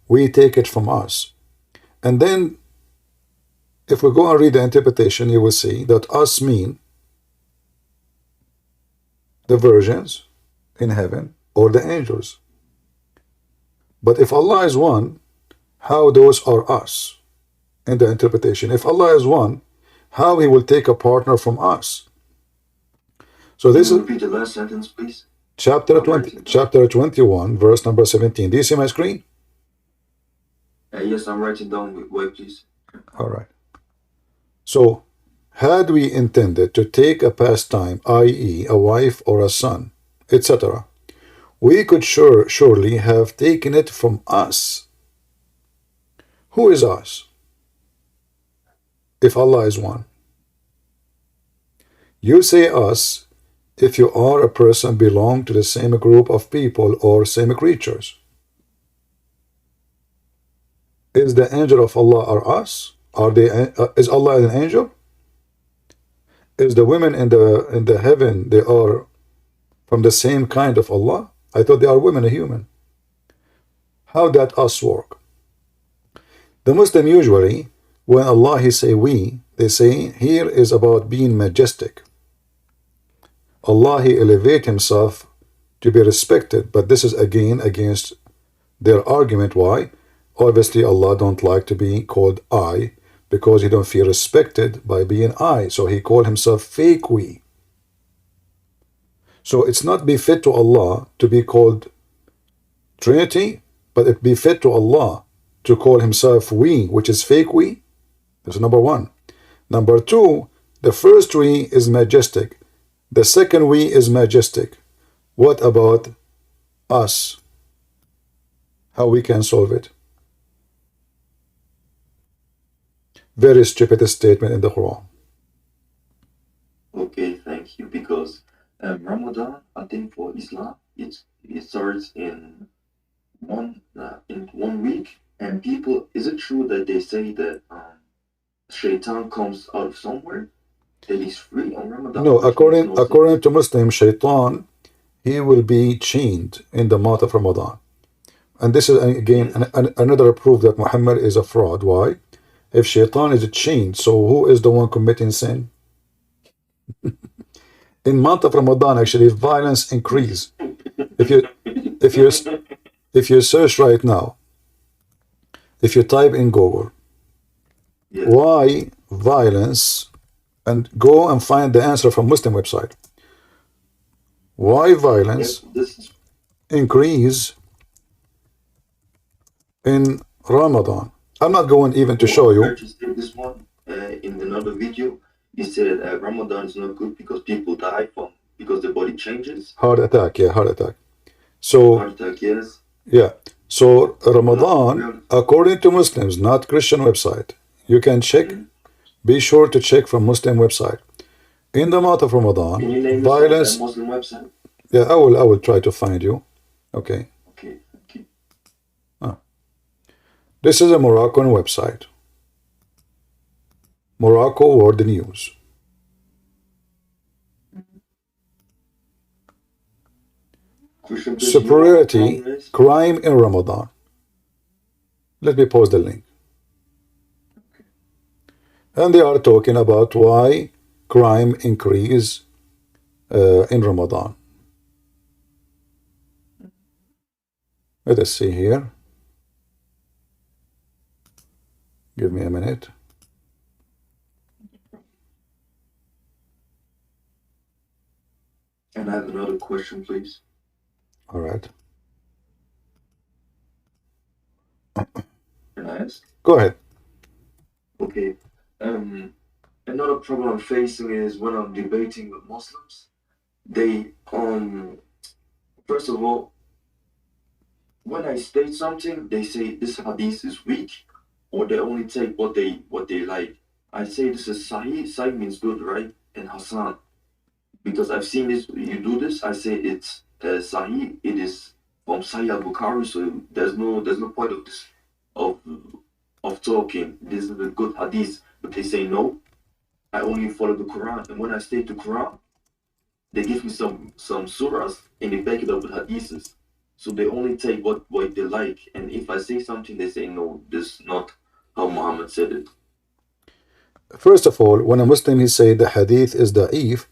we take it from us. And then if we go and read the interpretation, you will see that us mean the virgins in heaven or the angels. But if Allah is one, how those are us in the interpretation? If Allah is one, how He will take a partner from us? So this is repeat the last sentence, please. Chapter 21, verse number 17. Do you see my screen? Yes, I'm writing down. Wait, please. All right. So, had we intended to take a pastime, i.e., a wife or a son, etc., we could surely have taken it from us. Who is us? If Allah is one. You say us if you are a person belong to the same group of people or same creatures. Is the angel of Allah or us? Is Allah an angel? Is the women in the heaven, they are from the same kind of Allah? I thought they are women and human. How that us work? The Muslim usually, when Allah He say we, they say here is about being majestic. Allah He elevate Himself to be respected, but this is again against their argument. Why? Obviously Allah don't like to be called I, because He don't feel respected by being I, so He called Himself fake we. So it's not befit to Allah to be called Trinity, but it befit to Allah to call himself we, which is fake we? That's number one. Number two, the first we is majestic. The second we is majestic. What about us? How we can solve it? Very stupid statement in the Quran. Okay, thank you. Because Ramadan, I think for Islam, it starts in one week, and people, is it true that they say that Shaitan comes out of somewhere, that he's free on Ramadan? No, according to Muslim, Shaitan, he will be chained in the month of Ramadan. And this is again another proof that Muhammad is a fraud. Why? If Shaitan is chained, so who is the one committing sin? In month of Ramadan, actually, violence increase. If you search right now, if you type in Google, why violence, and go and find the answer from Muslim website. Why violence increase in Ramadan? I'm not going even to show you. I just did this one in another video. He said Ramadan is not good because people die because the body changes. Heart attack, yeah, heart attack. So heart attack, yes. Yeah. So Ramadan, according to Muslims, not Christian website. You can check. Be sure to check from Muslim website. In the month of Ramadan, can you name violence. Muslim website? Yeah, I will try to find you. Okay. Okay. Okay. This is a Moroccan website. Morocco World News. Superiority, crime in Ramadan. Let me post the link. And they are talking about why crime increase in Ramadan. Let us see here. Give me a minute. And I have another question, please. All right. Can I ask? Go ahead. Okay. Another problem I'm facing is when I'm debating with Muslims, they first of all, when I state something, they say this hadith is weak, or they only take what they like. I say this is Sahih. Sahih means good, right? And Hasan, because I've seen this. You do this. I say it's Sahih. It is from Sahih al-Bukhari, so there's no point of this of talking. This is a good hadith, but they say no. I only follow the Quran, and when I state the Quran, they give me some surahs and they back it up with hadiths. So they only take what they like, and if I say something, they say no, this is not how Muhammad said it. First of all, when a Muslim he say the hadith is da'if,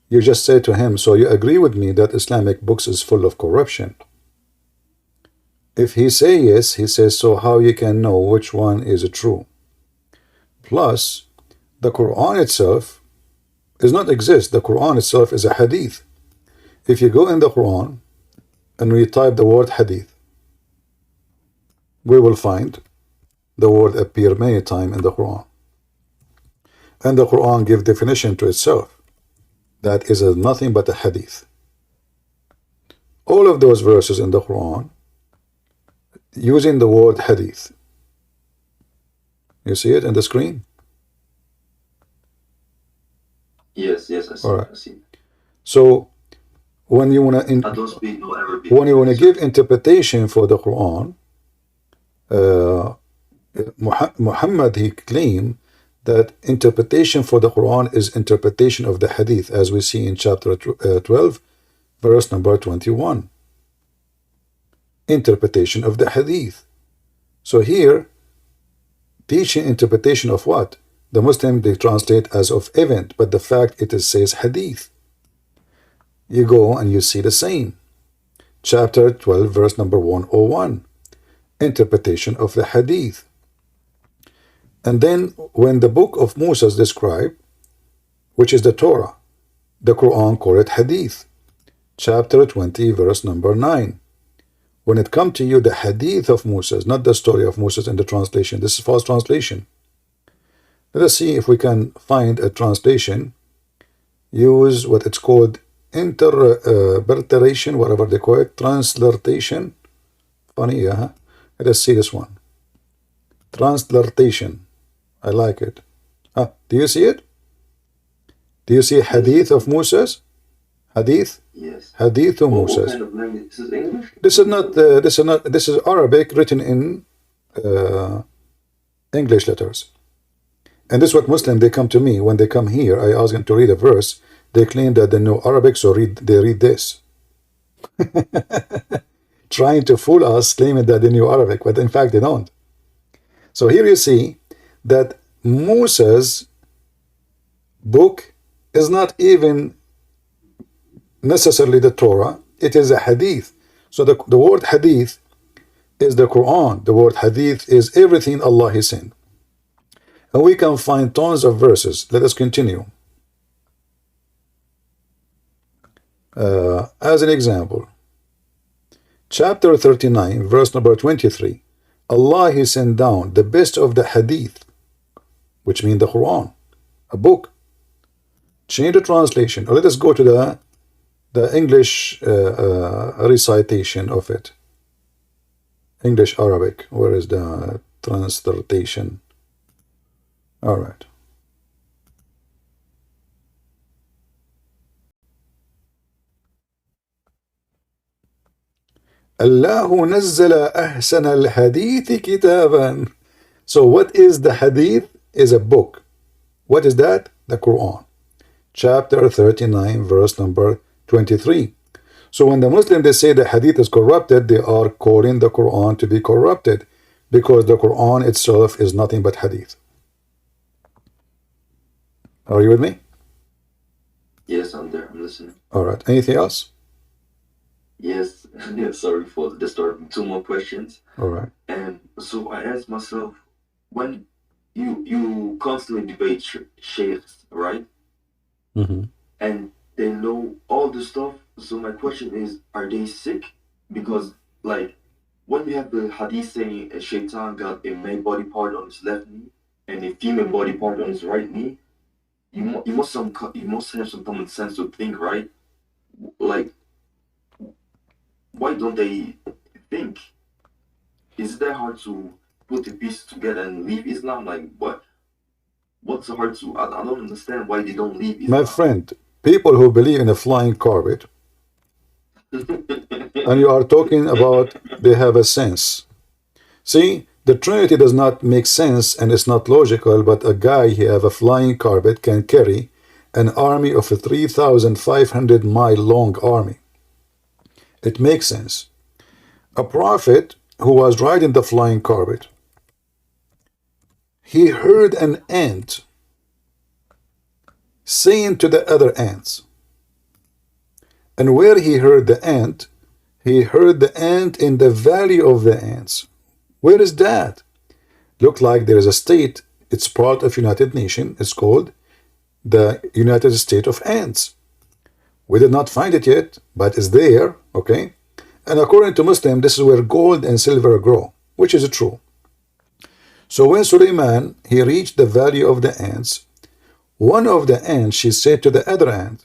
you just say to him, so you agree with me that Islamic books is full of corruption? If he say yes, he says, so how you can know which one is true? Plus, the Quran itself does not exist. The Quran itself is a hadith. If you go in the Quran and we type the word hadith, we will find the word appear many times in the Quran. And the Quran gives definition to itself. That is nothing but a hadith. All of those verses in the Quran using the word hadith. You see it in the screen? Yes, I see. All right. I see. So when you wanna I don't speak no Arabic. when you wanna give interpretation for the Quran, Muhammad he claimed that interpretation for the Quran is interpretation of the hadith, as we see in chapter 12, verse number 21. Interpretation of the hadith. So here, teaching interpretation of what? The Muslim they translate as of event, but the fact it says hadith. You go and you see the same. Chapter 12, verse number 101. Interpretation of the hadith. And then when the book of Moses described, which is the Torah, the Quran called it hadith. Chapter 20, verse number 9. When it comes to you, the hadith of Moses, not the story of Moses in the translation. This is false translation. Let us see if we can find a translation. Use what it's called interpretation, whatever they call it, transliteration. Funny, yeah. Let us see this one. Transliteration. I like it. Do you see it? Do you see hadith of Moses? Hadith? Yes. Hadith of What Moses. kind of language? This is English? This is Arabic written in English letters. And this is what Muslims, they come to me. When they come here, I ask them to read a verse. They claim that they know Arabic, so they read this. Trying to fool us, claiming that they knew Arabic, but in fact they don't. So here you see that Moses' book is not even necessarily the Torah. It is a hadith. So the word hadith is the Quran. The word hadith is everything Allah has sent. And we can find tons of verses. Let us continue. As an example, chapter 39, verse number 23. Allah He sent down the best of the hadith, which means the Quran, a book. Change the translation. Or let us go to the English recitation of it. English Arabic. Where is the translation? All right. الله نزل أحسن الحديث كتابا. So what is the hadith? Is a book. What is that? The Quran. Chapter 39, verse number 23. So when the Muslims, they say the hadith is corrupted, they are calling the Quran to be corrupted, because the Quran itself is nothing but hadith. Are you with me? Yes, I'm there. I'm listening. All right. Anything else? Yes. Sorry for disturbing. Two more questions. All right. And so I asked myself, when you constantly debate sheikhs, right? Mm-hmm. And they know all the stuff. So my question is, are they sick? Because like when we have the hadith saying a shaitan got a male body part on his left knee and a female body part on his right knee, you must have some common sense to think, right? Like, why don't they think? Is it that hard to put the pieces together and leave Islam? Like, what's so hard to? I don't understand why they don't leave Islam. My friend, people who believe in a flying carpet, and you are talking about they have a sense. See, the Trinity does not make sense and it's not logical, but a guy who have a flying carpet can carry an army of a 3,500-mile long army. It makes sense. A prophet who was riding the flying carpet, he heard an ant saying to the other ants. And where he heard the ant in the valley of the ants. Where is that? Look like there is a state. It's part of United Nations. It's called the United States of Ants. We did not find it yet, but it's there, okay? And according to Muslim, this is where gold and silver grow, which is true. So when Suleiman, he reached the valley of the ants, one of the ants, she said to the other ant,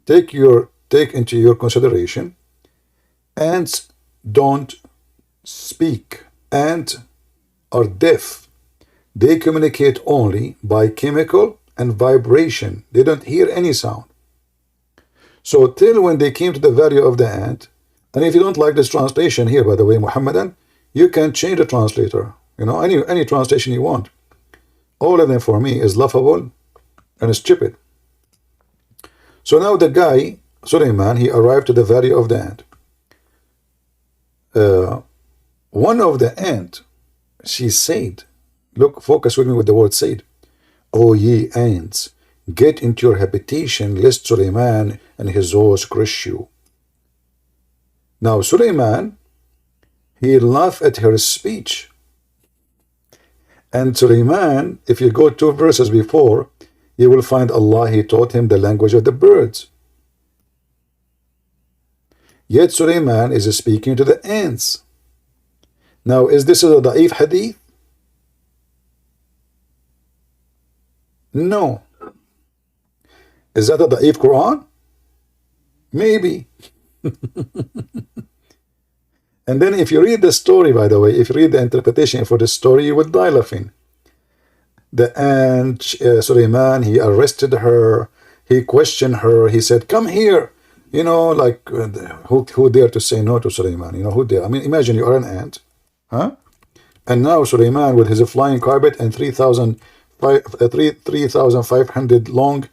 take into your consideration, ants don't speak. Ants are deaf. They communicate only by chemical and vibration. They don't hear any sound. So till when they came to the valley of the ant, and if you don't like this translation here, by the way, Muhammadan, you can change the translator. You know, any translation you want. All of them for me is laughable and stupid. So now the guy, Suleiman, he arrived to the valley of the ant. One of the ant, she said, look, focus with me with the word said, O ye ants, get into your habitation, lest Suleiman and his horse crush you. Now Suleiman, he laughed at her speech. And Suleiman, if you go 2 verses before, you will find Allah, he taught him the language of the birds. Yet Suleiman is speaking to the ants. Now, is this a da'if hadith? No. Is that a da'if Quran? Maybe. And then if you read the story, by the way, if you read the interpretation for the story, you would die laughing. The aunt, Sulaiman, he arrested her, he questioned her, he said, come here. You know, like, who dare to say no to Sulaiman? You know, who dare? I mean, imagine you are an ant, huh? And now Sulaiman with his flying carpet and 3,500 long,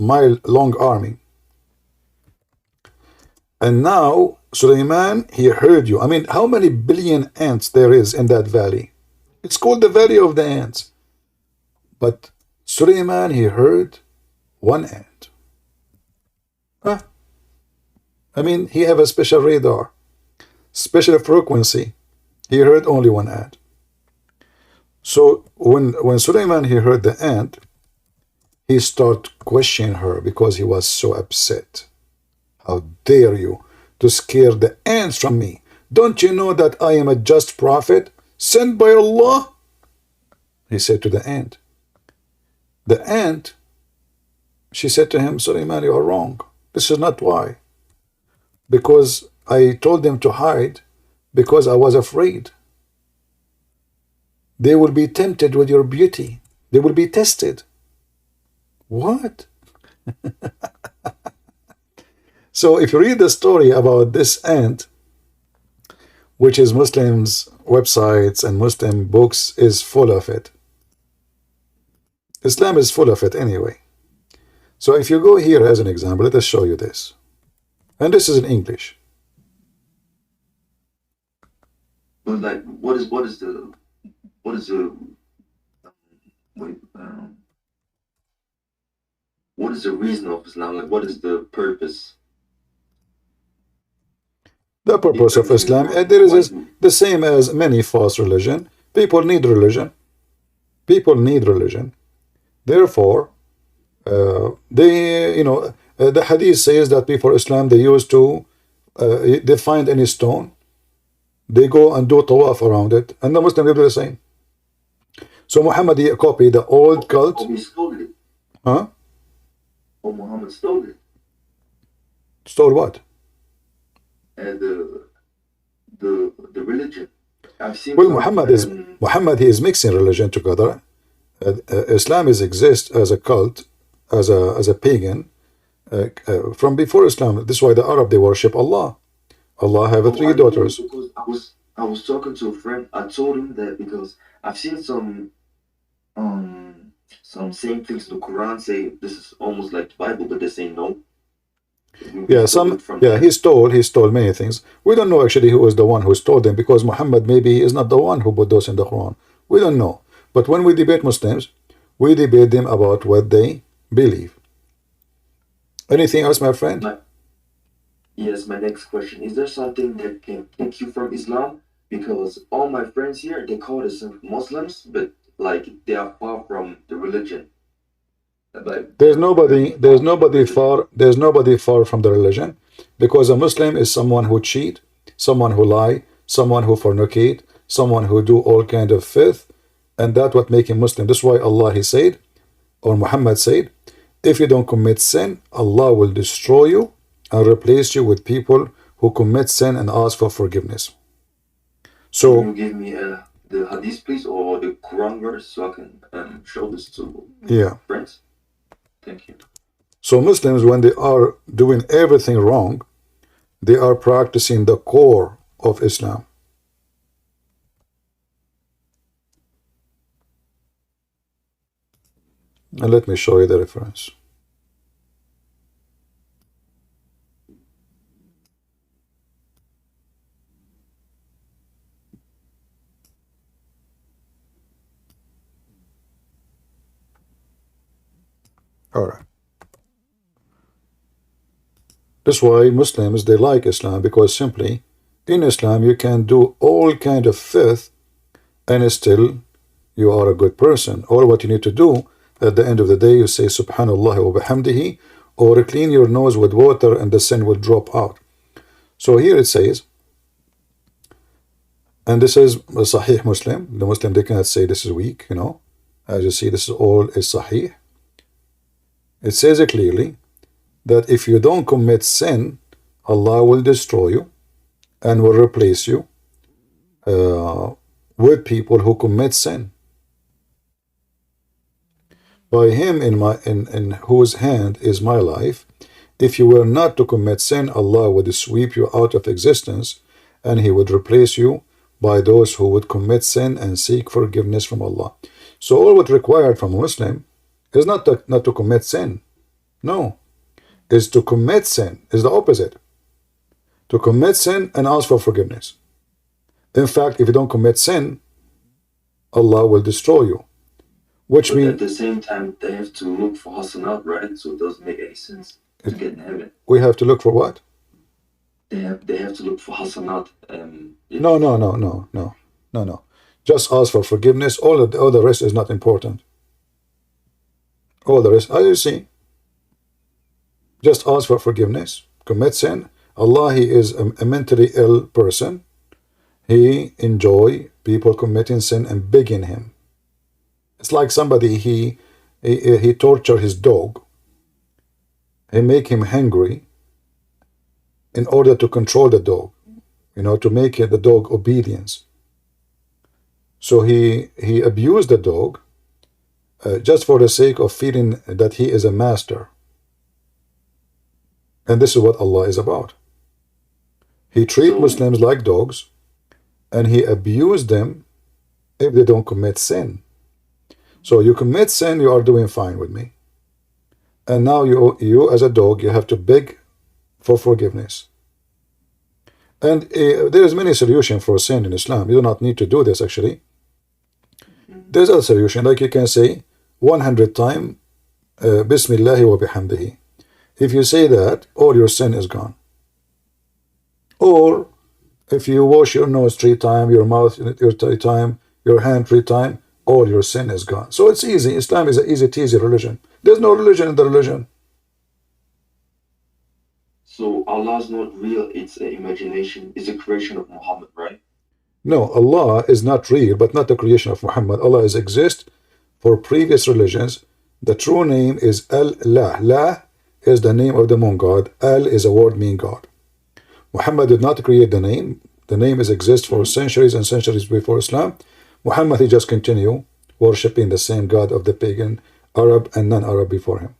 mile long army. And now Sulaiman, he heard you. I mean, how many billion ants there is in that valley? It's called the Valley of the Ants. But Sulaiman, he heard one ant. Huh? I mean, he have a special radar, special frequency. He heard only one ant. So when Sulaiman, he heard the ant, he started questioning her because he was so upset. How dare you to scare the ants from me? Don't you know that I am a just prophet sent by Allah? He said to the ant. The ant, she said to him, Sulaiman, you are wrong. This is not why. Because I told them to hide because I was afraid. They will be tempted with your beauty. They will be tested. What? So if you read the story about this ant, which is Muslims' websites and Muslim books, is full of it. Islam is full of it anyway. So if you go here as an example, let us show you this. And this is in English. But like, what is the reason of Islam? Like, what is the purpose? The purpose of Islam, there is the same as many false religion. People need religion. People need religion. Therefore, the hadith says that before Islam, they used to, they find any stone, they go and do tawaf around it, and the Muslims do the same. So Muhammad, he copied the old cult. He stole it. Huh? Oh, Muhammad stole it. Stole what? The religion. I've seen. Well, Muhammad, he is mixing religion together. Islam exists as a cult, as a pagan, from before Islam. This is why the Arab, they worship Allah. Allah have three daughters. Because I was talking to a friend. I told him that because I've seen some same things in the Quran say this is almost like the Bible, but they say no. Yeah, he stole many things. We don't know actually who was the one who stole them, because Muhammad maybe is not the one who put those in the Quran. We don't know. But when we debate Muslims, we debate them about what they believe. Anything else, my friend? Yes, my next question. Is there something that can take you from Islam? Because all my friends here, they call themselves Muslims, but like they are far from the religion. Like, there's nobody far from the religion, because a Muslim is someone who cheat, someone who lie, someone who fornicate, someone who do all kind of filth, and that's what make him Muslim. That's why Allah, he said, or Muhammad said, if you don't commit sin, Allah will destroy you and replace you with people who commit sin and ask for forgiveness. So can you give me the hadith, please, or the Quran verse, so I can show this to friends? Thank you. So Muslims, when they are doing everything wrong, they are practicing the core of Islam. And let me show you the reference. All right. That's why Muslims, they like Islam, because simply in Islam you can do all kind of filth and still you are a good person. All what you need to do at the end of the day, you say Subhanallah wa bihamdihi, or clean your nose with water and the sin will drop out. So here it says, And this is a Sahih Muslim. The Muslim, they cannot say this is weak, you know. As you see, this is all is Sahih. It says it clearly that if you don't commit sin, Allah will destroy you and will replace you with people who commit sin. By him in whose hand is my life, if you were not to commit sin, Allah would sweep you out of existence and he would replace you by those who would commit sin and seek forgiveness from Allah. So all what's required from a Muslim is not to commit sin. No. Is to commit sin. Is the opposite. To commit sin and ask for forgiveness. In fact, if you don't commit sin, Allah will destroy you. Which means at the same time, they have to look for hasanat, right? So it doesn't make any sense to get in heaven. We have to look for what? They have to look for hasanat. No. Just ask for forgiveness. All the rest is not important. All the rest, as you see, just ask for forgiveness. Commit sin. Allah, he is a mentally ill person. He enjoy people committing sin and begging him. It's like somebody, he torture his dog. He make him hungry in order to control the dog, you know, to make the dog obedience. So he abused the dog just for the sake of feeling that he is a master. And this is what Allah is about. He treats Muslims like dogs, and he abused them if they don't commit sin. So you commit sin, you are doing fine with me. And now you as a dog, you have to beg for forgiveness. And there is many solutions for sin in Islam. You do not need to do this actually. There's a solution, like you can say 100 times Bismillahi wa bihamdihi. If you say that, all your sin is gone. Or if you wash your nose 3 times, your mouth 3 times, your hand 3 times, all your sin is gone. So it's easy. Islam is an easy religion. There's no religion in the religion. So Allah is not real, it's an imagination, it's a creation of Muhammad, right? No, Allah is not real, but not the creation of Muhammad. Allah is exist for previous religions. The true name is Allah. La is the name of the moon god. Al is a word meaning God. Muhammad did not create the name. The name is exist for centuries and centuries before Islam. Muhammad, he just continue worshipping the same God of the pagan Arab and non-Arab before him.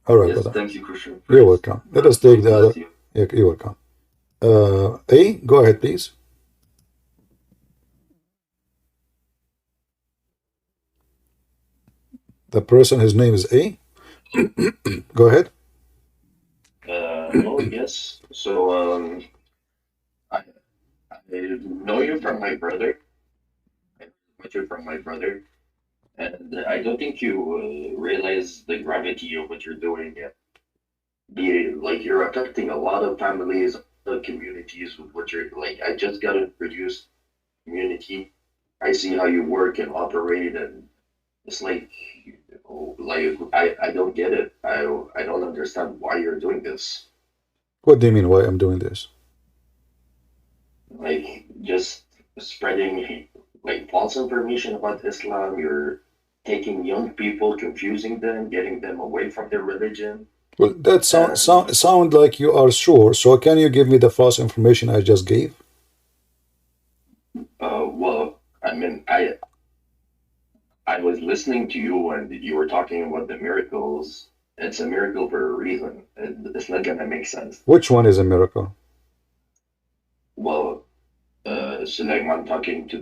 All right, Yes, brother. thank you, Christian. You're welcome. Let us take the other. Bless you. You're welcome. A, go ahead, please. The person, his name is A. Go ahead. Hello, yes. So, I know you from my brother. I met you from my brother. And I don't think you realize the gravity of what you're doing yet. Like, you're affecting a lot of families, communities with what you're, like, I just got introduced community. I see how you work and operate, and it's like I don't get it. I don't understand why you're doing this. What do you mean why I'm doing this? Like, just spreading like false information about Islam. You're taking young people, confusing them, getting them away from their religion. Well, that sound like you are sure. So can you give me the false information I just gave? Well, I mean, I was listening to you and you were talking about the miracles. It's a miracle for a reason. It's not gonna make sense. Which one is a miracle? Well, so like when I'm talking to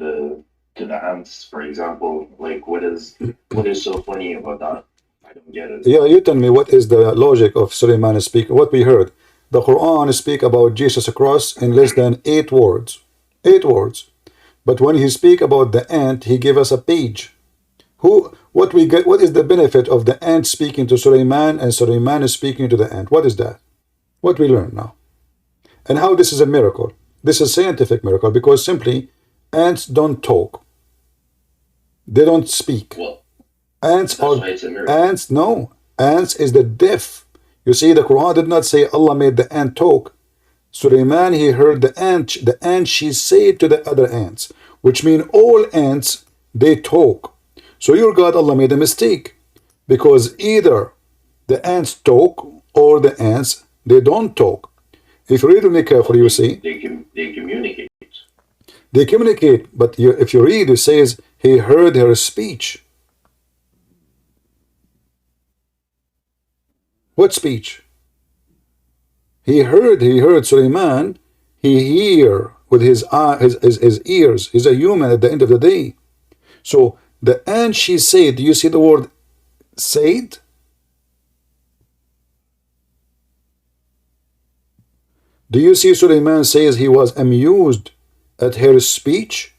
the ants, for example, like what is so funny about that? I don't get it. Yeah, you tell me what is the logic of Suleiman speak. What we heard, the Quran speak about Jesus cross in less than 8 words. 8 words. But when he speak about the ant, he gave us a page. What is the benefit of the ant speaking to Suleiman and Suleiman is speaking to the ant? What is that? What we learn now? And how this is a miracle? This is a scientific miracle because simply ants don't talk. They don't speak. Well, Ants that's are why it's a miracle. ants. No, ants is the deaf. You see, the Quran did not say Allah made the ant talk. Suleiman, he heard the ant she said to the other ants, which mean all ants, they talk. So your God, Allah, made a mistake, because either the ants talk or the ants, they don't talk. If you read really carefully, you see. They communicate. They communicate, but if you read, it says, he heard her speech. What speech? He heard Suleiman, he hear with his ears. He's a human at the end of the day. So the ant she said, do you see the word said? Do you see Suleiman says he was amused at her speech?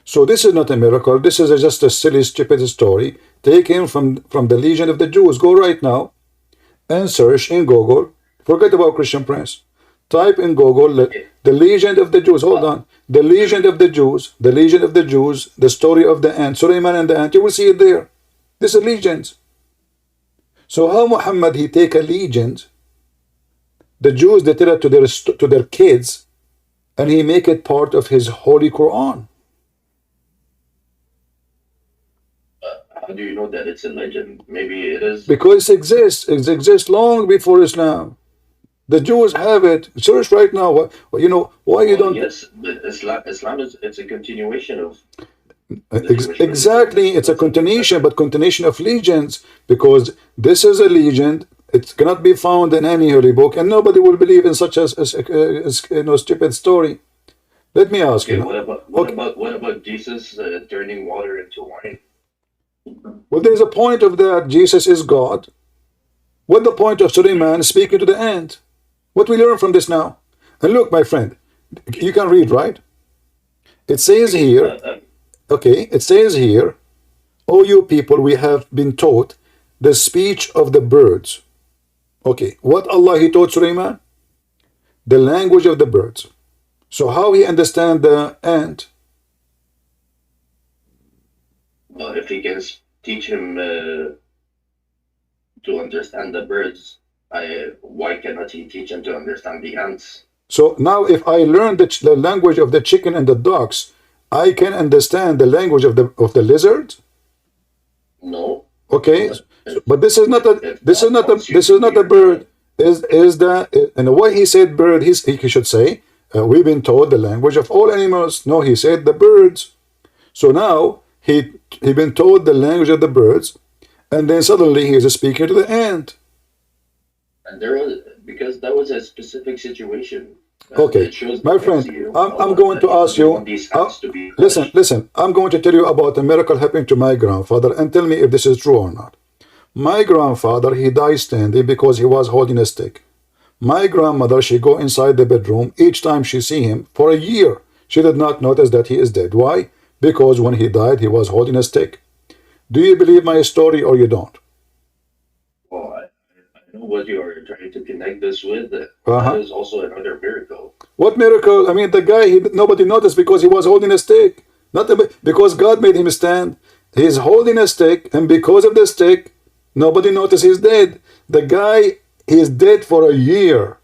So this is not a miracle. This is just a silly, stupid story taken from the Legion of the Jews. Go right now and search in Google. Forget about Christian Prince. Type in Google the Legion of the Jews. Hold on. The Legion of the Jews. The Legion of the Jews. The story of the ant. Suleiman and the ant. You will see it there. This is legions. So how Muhammad, he take a legend, the Jews, they tell it to their kids, and he make it part of his holy Quran. How do you know that it's a legend? Maybe it is. Because it exists. It exists long before Islam. The Jews have it. Search right now. You know why you don't? Yes, but Islam is, it's a continuation of. Exactly, it's a continuation, but continuation of legends, because this is a legend. It cannot be found in any holy book, and nobody will believe in such a stupid story. Let me ask you. What about Jesus turning water into wine? Well, there's a point of that. Jesus is God. What the point of Suleiman speaking to the ant? What we learn from this now? And look, my friend, you can read, right? It says here. Okay, it says here, O you people, we have been taught the speech of the birds. Okay, what Allah he taught Suleiman? The language of the birds. So how he understand the ant? Well, if he can teach him to understand the birds, why cannot he teach him to understand the ants? So now if I learn the language of the chicken and the ducks, I can understand the language of the lizard? No. Okay, but this is not a bird. And why he said bird? He should say we've been told the language of all animals. No, he said the birds. So now he been told the language of the birds, and then suddenly he is speaking to the ant. And because that was a specific situation. Okay, my friend, I'm going to ask you, listen, I'm going to tell you about a miracle happening to my grandfather, and tell me if this is true or not. My grandfather, he died standing because he was holding a stick. My grandmother, she go inside the bedroom. Each time she see him, for a year, she did not notice that he is dead. Why? Because when he died, he was holding a stick. Do you believe my story or you don't? What you are trying to connect this with, that is also another miracle. What miracle? I mean, the guy, nobody noticed because he was holding a stick. Not because God made him stand. He's holding a stick, and because of the stick, nobody noticed he's dead. The guy is dead for a year.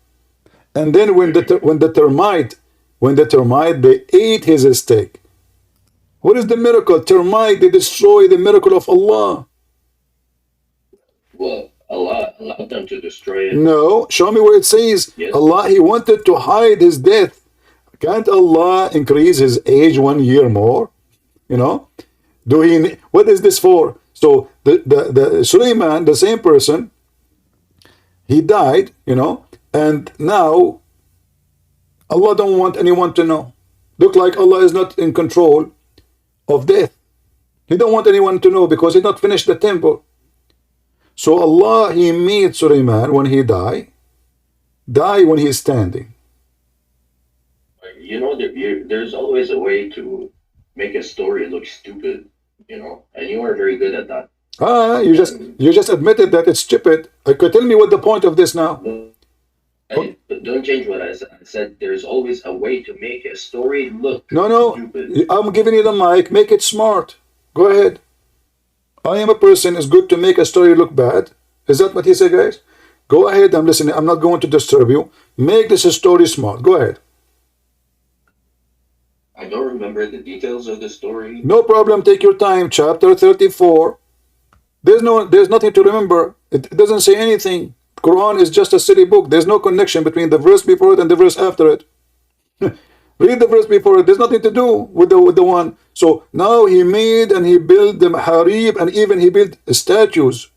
And then when the termite, they ate his stick. What is the miracle? Termite, they destroy the miracle of Allah. Well, Allah allowed them to destroy it. No, show me where it says. Yes. Allah, he wanted to hide his death. Can't Allah increase his age 1 year more? You know, what is this for? So the Suleiman, the same person, he died, you know, and now Allah don't want anyone to know. Look like Allah is not in control of death. He don't want anyone to know because he not finished the temple. So Allah, he made Suleiman when he die when he's standing. You know, there's always a way to make a story look stupid, you know, and you are very good at that. You just admitted that it's stupid. Could tell me what the point of this now? But don't change what I said. There's always a way to make a story look No, stupid. I'm giving you the mic. Make it smart. Go ahead. I am a person, it's good to make a story look bad. Is that what he said, guys? Go ahead, I'm listening. I'm not going to disturb you. Make this story smart. Go ahead. I don't remember the details of the story. No problem. Take your time. Chapter 34. There's nothing to remember. It doesn't say anything. Quran is just a silly book. There's no connection between the verse before it and the verse after it. Read the verse before it. There's nothing to do with the one. So now he made and he built the harib and even he built statues.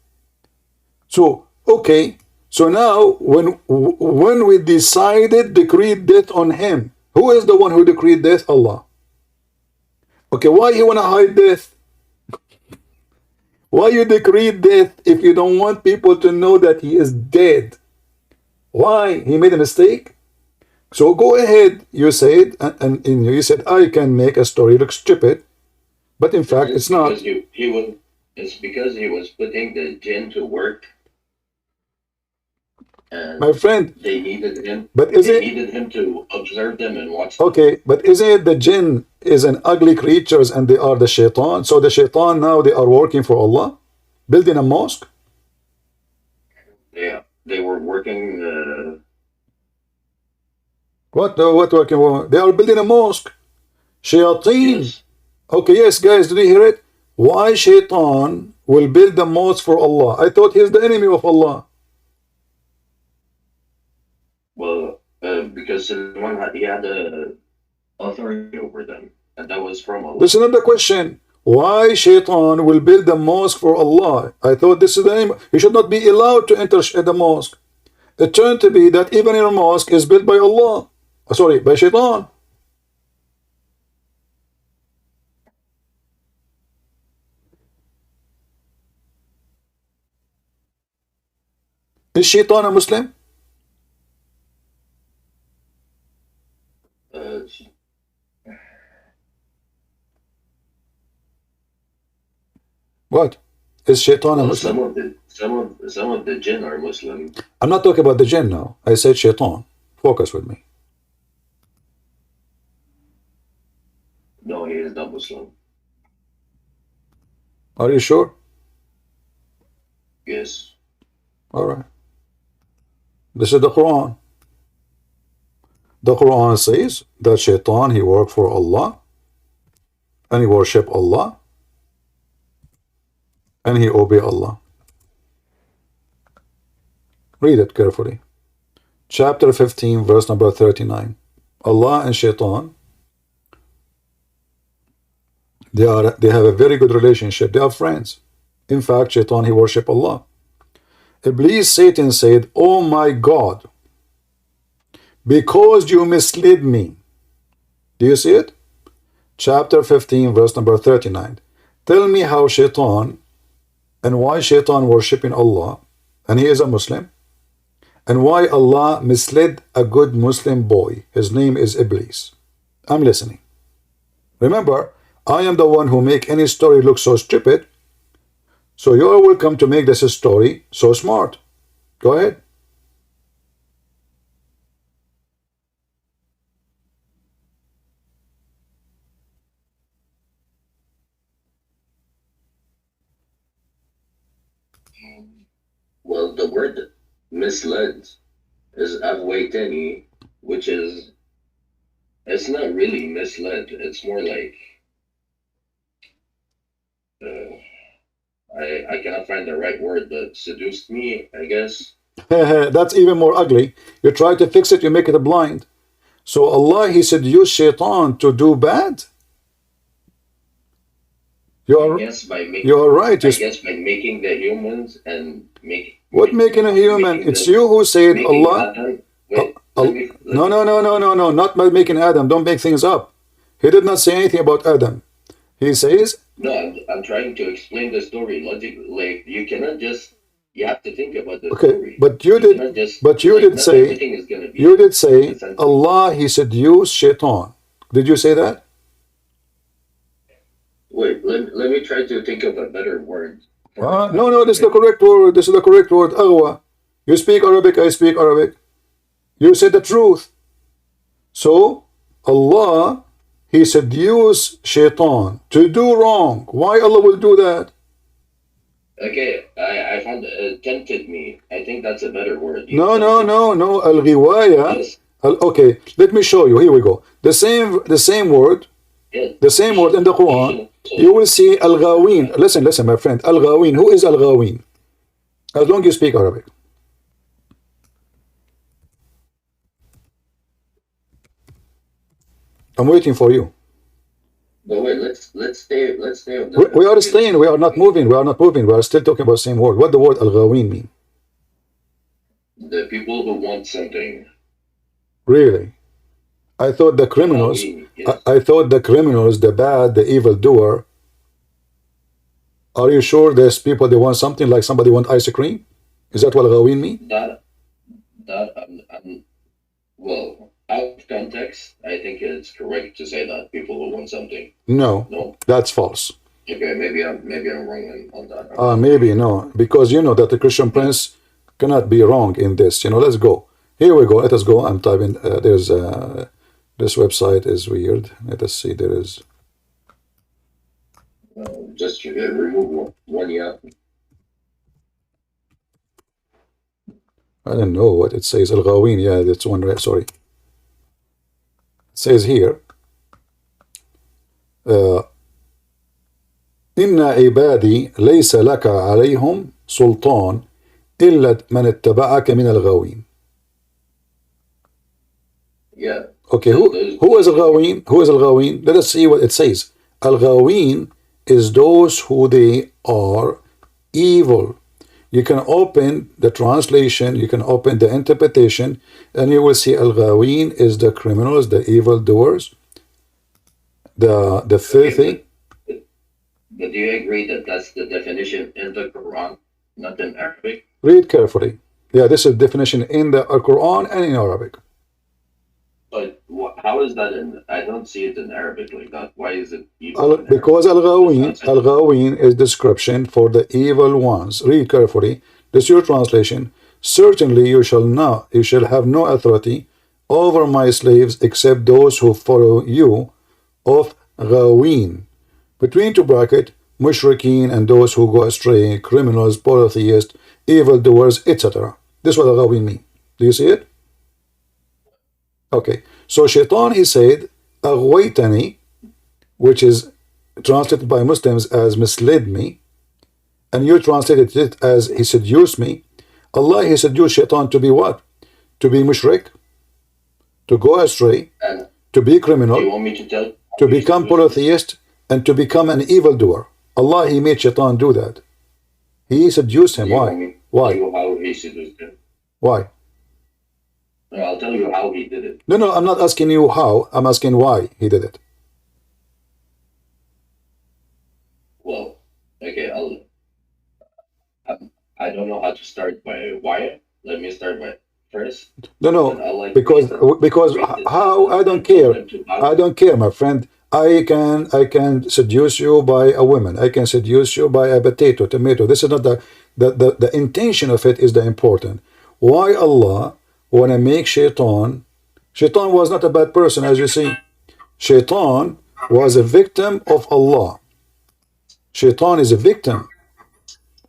So okay. So now when we decided decreed death on him, who is the one who decreed death? Allah. Okay, why you wanna hide death? Why you decreed death if you don't want people to know that he is dead? Why? He made a mistake? So go ahead, you said, and you said, I can make a story look stupid, but in fact, it's not. It's because he was putting the jinn to work, and my friend, they needed him. But they needed him to observe them and watch them. Okay, but isn't it the jinn is an ugly creatures and they are the shaitan? So the shaitan now they are working for Allah, building a mosque. Yeah, they were working. What working for? They are building a mosque. Shayateen. Yes. Okay, yes, guys, did you hear it? Why shaitan will build a mosque for Allah? I thought he's the enemy of Allah. Well, because he had authority over them, and that was from Allah. This is another question. Why shaitan will build a mosque for Allah? I thought this is the name. He should not be allowed to enter the mosque. It turned to be that even in a mosque is built by Allah. Sorry, by shaitan. Is shaitan a Muslim? What? Is shaitan a Muslim? Some of the jinn are Muslim. I'm not talking about the jinn now. I said shaitan. Focus with me. No, he is not Muslim. Are you sure? Yes. All right. This is the Quran. The Quran says that shaitan, he worked for Allah and he worship Allah and he obey Allah. Read it carefully. Chapter 15, verse number 39. Allah and shaitan, they have a very good relationship. They are friends. In fact, shaitan, he worship Allah. Iblis, Satan said, oh my God, because you misled me. Do you see it? Chapter 15, verse number 39. Tell me how shaitan and why shaitan worshipping Allah, and he is a Muslim, and why Allah misled a good Muslim boy. His name is Iblis. I'm listening. Remember, I am the one who make any story look so stupid, so you are welcome to make this story so smart. Go ahead. Well, the word misled is avwaitani, which is, it's not really misled. It's more like, I cannot find the right word, but seduced me, I guess. That's even more ugly. You try to fix it, you make it blind. So Allah, he seduced shaitan to do bad. You are right. I guess by making the humans and making a human? It's you who said Allah. No, not by making Adam. Don't make things up. He did not say anything about Adam. He says. No, I'm trying to explain the story logically. Like, you cannot just. You have to think about the story. But you did say Allah, he seduced shaitan. Did you say that? Wait, let me try to think of a better word. No, this is the correct word. This is the correct word. Aghwa. You speak Arabic, I speak Arabic. You said the truth. So, Allah, he seduced shaitan to do wrong. Why Allah will do that? Okay, I found tempted me. I think that's a better word. No, no, no, no. Al-Ghiwaya. Yes. Okay, let me show you. Here we go. The same word, Yes. the same word in the Quran. You will see Al-Ghawin. Listen, listen, my friend. Al-Ghawin. Who is Al-Ghawin? As long as you speak Arabic. I'm waiting for you. But wait, let's stay on We are staying. We are not moving. We are not moving. We are still talking about the same word. What the word Al-Ghawin mean? the people who want something. Really? I thought the criminals. Yes. I thought the criminals, the bad, the evil doer. Are you sure there's people they want something like somebody want ice cream? Is that what Ghawin mean? Well, out of context, I think it's correct to say that people who want something. No, No. that's false. Okay, maybe I'm wrong on that. Maybe no, because you know that the Christian prince cannot be wrong in this. You know, let's go. Here we go. Let us go. I'm typing. There's this website is weird. Let us see. There is. Just remove one, yeah. I don't know what it says. Al Ghawin. Yeah, that's one. Right. Sorry. It says here. إن عبادي ليس لك عليهم سلطان إلا من اتبعك من الغاوين. Yeah. Okay, who is Al-Ghawin? Who is Al-Ghawin? Let us see what it says. Al-Ghawin is those who they are evil. You can open the translation, you can open the interpretation, and you will see Al-Ghawin is the criminals, the evil doers, the filthy. But do you agree that that's the definition in the Quran, not in Arabic? Read carefully. Yeah, this is definition in the Quran and in Arabic. But how is that in? I don't see it in Arabic like that. Why is it evil? Because Al-Ghawin is description for the evil ones. Read carefully. This is your translation. Certainly you shall have no authority over my slaves except those who follow you of Ghawin. Between two brackets, mushrikeen and those who go astray, criminals, polytheists, evildoers, etc. This is what Ghawin mean. Do you see it? Okay. So Shaitan, he said, Aghwaytani, which is translated by Muslims as misled me, and you translated it as he seduced me. Allah, he seduced Shaitan to be what? To be mushrik, to go astray, to be criminal, you want me to tell? To become polytheist, and to become an evildoer. Allah, he made Shaitan do that. He seduced him. Why? Why? How he seduced him. Why? No, I'll tell you how he did it. No, I'm not asking you how. I'm asking why he did it. Well, okay, I don't know how to start by why. Let me start by first. No, because how? I don't care. I don't care, my friend. I can seduce you by a woman. I can seduce you by a potato, tomato. This is not the intention of it is the important. Why Allah want to make Shaitan? Shaitan was not a bad person, as you see. Shaitan was a victim of Allah. Shaitan is a victim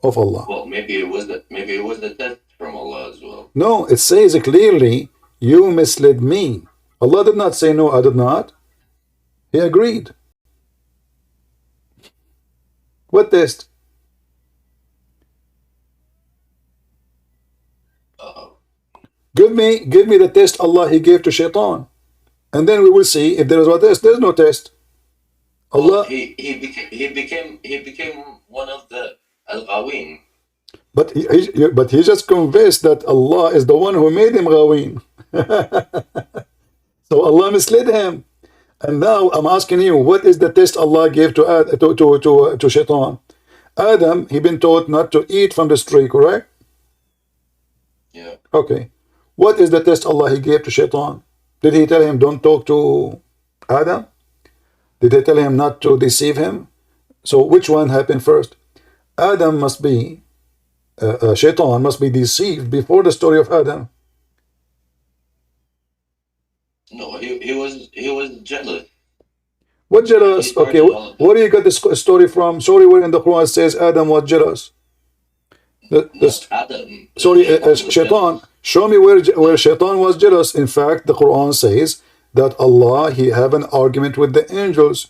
of Allah. Well, maybe it was the test from Allah as well. No, it says clearly, you misled me. Allah did not say no, I did not. He agreed. What test? Give me the test Allah he gave to Shaitan, and then we will see if there is a test. There is no test. Allah. Well, he became one of the al-Ghawin. But he just convinced that Allah is the one who made him Ghawin. So Allah misled him. And now I'm asking you, what is the test Allah gave to Shaitan? Adam, he been taught not to eat from the tree, correct? Yeah. Okay. What is the test Allah he gave to Shaitan? Did he tell him don't talk to Adam? Did he tell him not to deceive him? So which one happened first? Adam must be, Shaitan must be deceived before the story of Adam. No, he was jealous. What jealous? Okay, where do you get this story from? Sorry, where in the Quran it says Adam was jealous? Adam. Sorry, was Shaitan. jealous. Show me where Shaitan was jealous. In fact, the Quran says that Allah, he have an argument with the angels.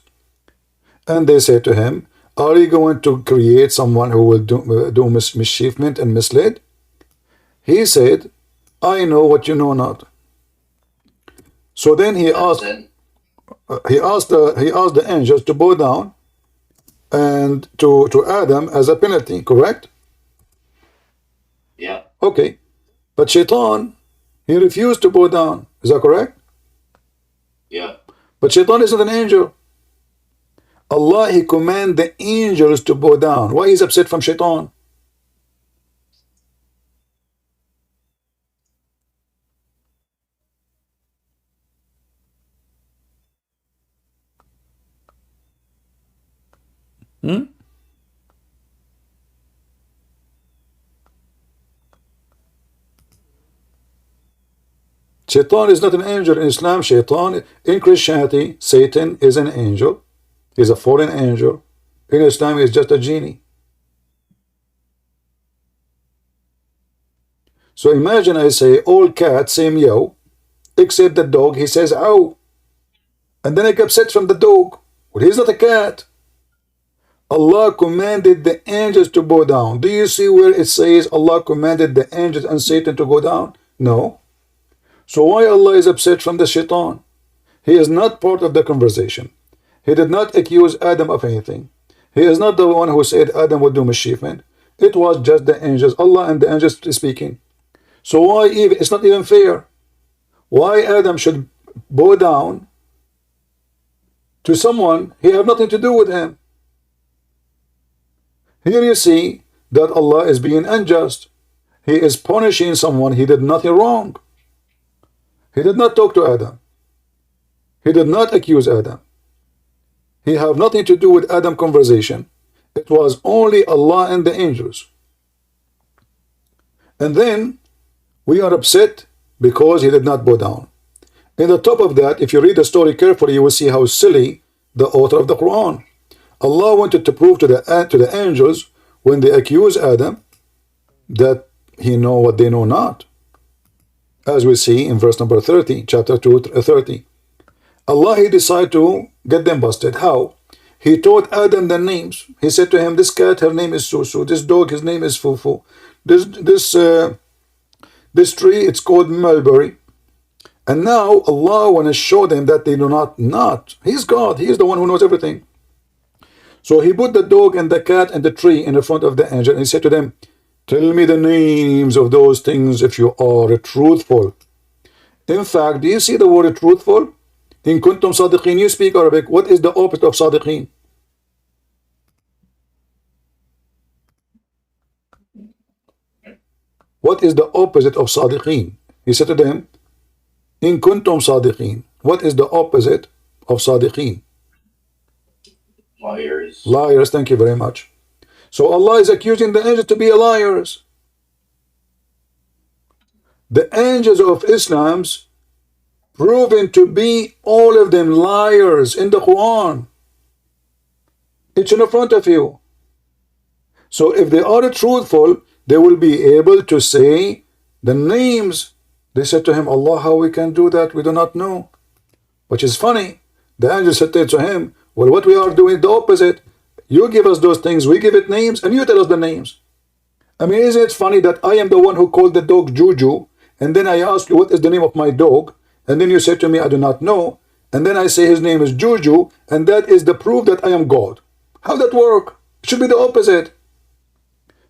And they say to him, are you going to create someone who will do mischievement and mislead? He said, I know what you know not. So then he asked the angels to bow down and to Adam as a penalty, correct? Yeah. Okay. But Shaitan, he refused to bow down. Is that correct? Yeah. But Shaitan isn't an angel. Allah, he command the angels to bow down. Why is upset from Shaitan? Shaitan is not an angel in Islam. Shaitan, in Christianity, Satan is an angel. He's a fallen angel. In Islam, he's just a genie. So imagine I say, all cats say meow, except the dog, he says ow. And then I get upset from the dog. Well, he's not a cat. Allah commanded the angels to bow down. Do you see where it says Allah commanded the angels and Satan to go down? No. So why Allah is upset from the Shaitan? He is not part of the conversation. He did not accuse Adam of anything. He is not the one who said Adam would do mischievement. It was just the angels, Allah and the angels speaking. So why even, it's not even fair. Why Adam should bow down to someone he have nothing to do with him? Here you see that Allah is being unjust. He is punishing someone he did nothing wrong. He did not talk to Adam. He did not accuse Adam. He have nothing to do with Adam conversation. It was only Allah and the angels. And then we are upset because he did not bow down. In the top of that, if you read the story carefully, you will see how silly the author of the Quran. Allah wanted to prove to the angels when they accuse Adam that he know what they know not. As we see in verse number 30, chapter 2, 30. Allah, he decided to get them busted. How? He taught Adam the names. He said to him, this cat, her name is Susu. This dog, his name is Fufu. This tree, it's called mulberry. And now Allah want to show them that they do not. He's God. He is the one who knows everything. So he put the dog and the cat and the tree in the front of the angel and he said to them, tell me the names of those things if you are truthful. In fact, do you see the word truthful? In kuntum sadiqin, you speak Arabic. What is the opposite of sadiqin? What is the opposite of sadiqin? He said to them, in kuntum sadiqin. What is the opposite of sadiqin? Liars. Liars, thank you very much. So Allah is accusing the angels to be liars. The angels of Islam's proven to be all of them liars in the Quran. It's in front of you. So if they are truthful, they will be able to say the names. They said to him, Allah, how we can do that? We do not know. Which is funny. The angel said to him, well, what we are doing is the opposite. You give us those things, we give it names, and you tell us the names. I mean, isn't it funny that I am the one who called the dog Juju, and then I ask you, what is the name of my dog? And then you say to me, I do not know. And then I say his name is Juju, and that is the proof that I am God. How that work? It should be the opposite.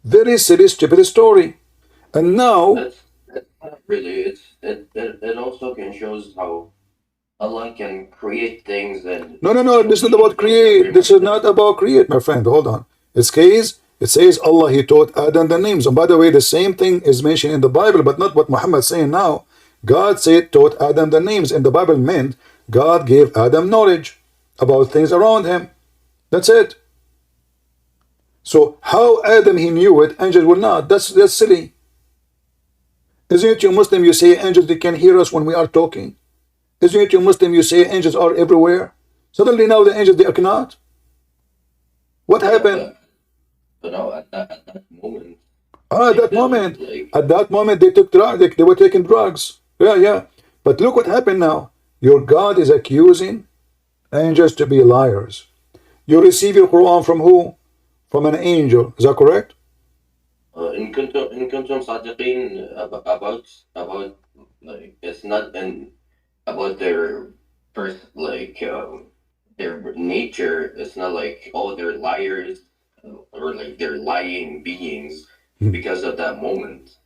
Very silly, stupid story. And now... That's not really. It also can shows how Allah can create things and... No, this is not about create. This is not about create, my friend. Hold on. It says Allah, he taught Adam the names. And by the way, the same thing is mentioned in the Bible, but not what Muhammad is saying now. God said, taught Adam the names. And the Bible meant God gave Adam knowledge about things around him. That's it. So how Adam, he knew it, angels will not. That's silly. Isn't it you Muslim, you say angels, they can hear us when we are talking? Isn't it you Muslim, you say angels are everywhere? Suddenly now the angels, they cannot. What happened? But no, at that moment. At that moment, they took drugs. They were taking drugs. Yeah, yeah. But look what happened now. Your God is accusing angels to be liars. You receive your Quran from who? From an angel. Is that correct? in kuntum صادقين about like it's not about their first their nature. It's not like, oh, they're liars or like they're lying beings because of that moment.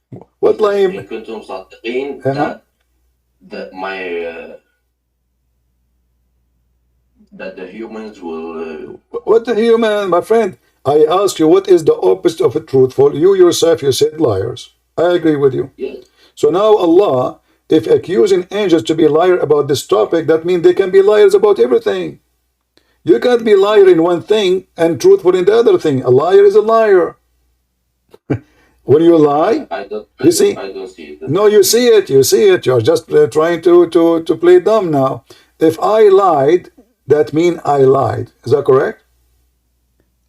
What lying? In kuntum صادقين that my that the humans will what the human, my friend? I ask you, what is the opposite of truthful? You yourself, you said liars. I agree with you. yeah. So now Allah, if accusing angels to be liar about this topic, that means they can be liars about everything. You can't be liar in one thing and truthful in the other thing. A liar is a liar. When you lie, I don't see? I don't see it. No, you see it. You see it. You're just trying to play dumb now. If I lied, that means I lied. Is that correct?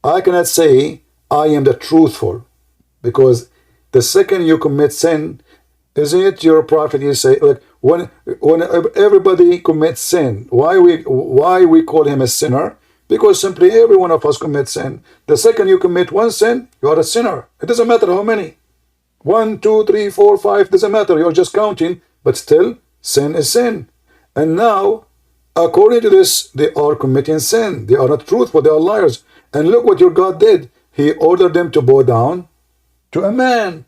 I cannot say I am the truthful, because the second you commit sin, isn't it your prophet? You say, like, when everybody commits sin, why we call him a sinner? Because simply every one of us commits sin. The second you commit one sin, you are a sinner. It doesn't matter how many. 1, 2, 3, 4, 5, doesn't matter. You're just counting, but still, sin is sin. And now, according to this, they are committing sin. They are not truthful. They are liars. And look what your God did. He ordered them to bow down to a man.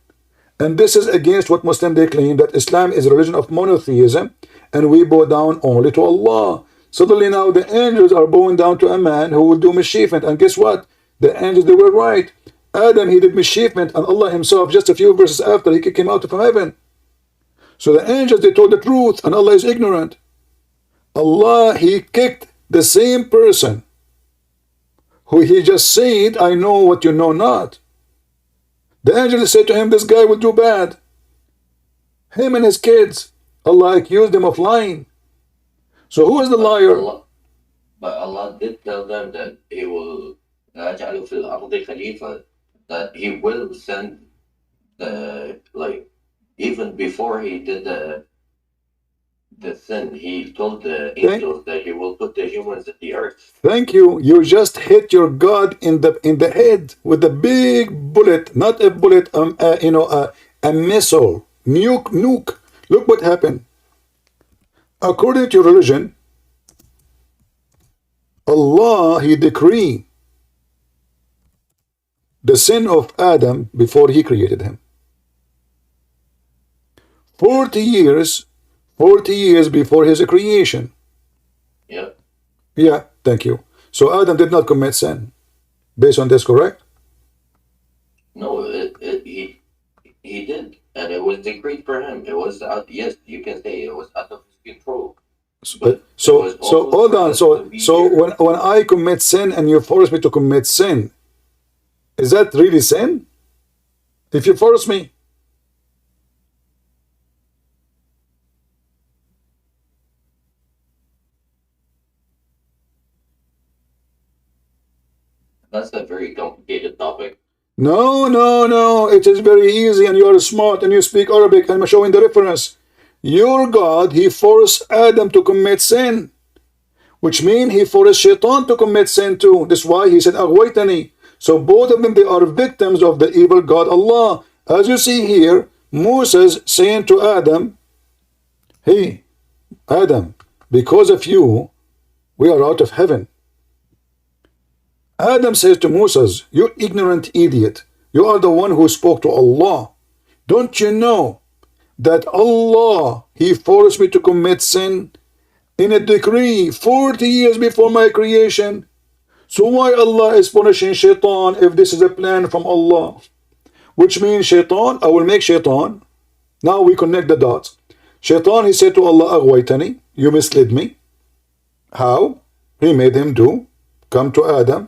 And this is against what Muslims they claim, that Islam is a religion of monotheism, and we bow down only to Allah. Suddenly now the angels are bowing down to a man who will do mischievement. And guess what? The angels, they were right. Adam, he did mischievement, and Allah himself, just a few verses after, he kicked him out from heaven. So the angels, they told the truth, and Allah is ignorant. Allah, he kicked the same person who he just said, I know what you know not. The angels said to him, this guy will do bad. Him and his kids, Allah accused them of lying. So who is the liar? But Allah did tell them that He will أَجْعَلُ فِي الْأَرْضِ خَلِيفَةً, that He will send even before He did the sin, He told the angels that He will put the humans in the earth. Thank you. You just hit your God in the head with a big bullet, not a bullet, a missile, nuke. Look what happened. According to your religion, Allah, He decreed the sin of Adam before He created him. 40 years before his creation. Yeah. Yeah, thank you. So Adam did not commit sin. Based on this, correct? No, he did. And it was decreed for him. It was yes, you can say it was out of his control. So hold on. So when I commit sin and you force me to commit sin, is that really sin? If you force me. That's a very complicated topic. No. It is very easy, and you are smart, and you speak Arabic, and I'm showing the reference. Your God, He forced Adam to commit sin, which means He forced Shaitan to commit sin too. That's why He said, Aghwaytani. So both of them, they are victims of the evil God Allah. As you see here, Moses saying to Adam, hey, Adam, because of you, we are out of heaven. Adam says to Moses, you ignorant idiot, you are the one who spoke to Allah. Don't you know that Allah, He forced me to commit sin in a decree 40 years before my creation? So why Allah is punishing Shaitan if this is a plan from Allah? Which means Shaitan, I will make Shaitan. Now we connect the dots. Shaitan, he said to Allah, Aghwaytani, you misled me. How? He made him come to Adam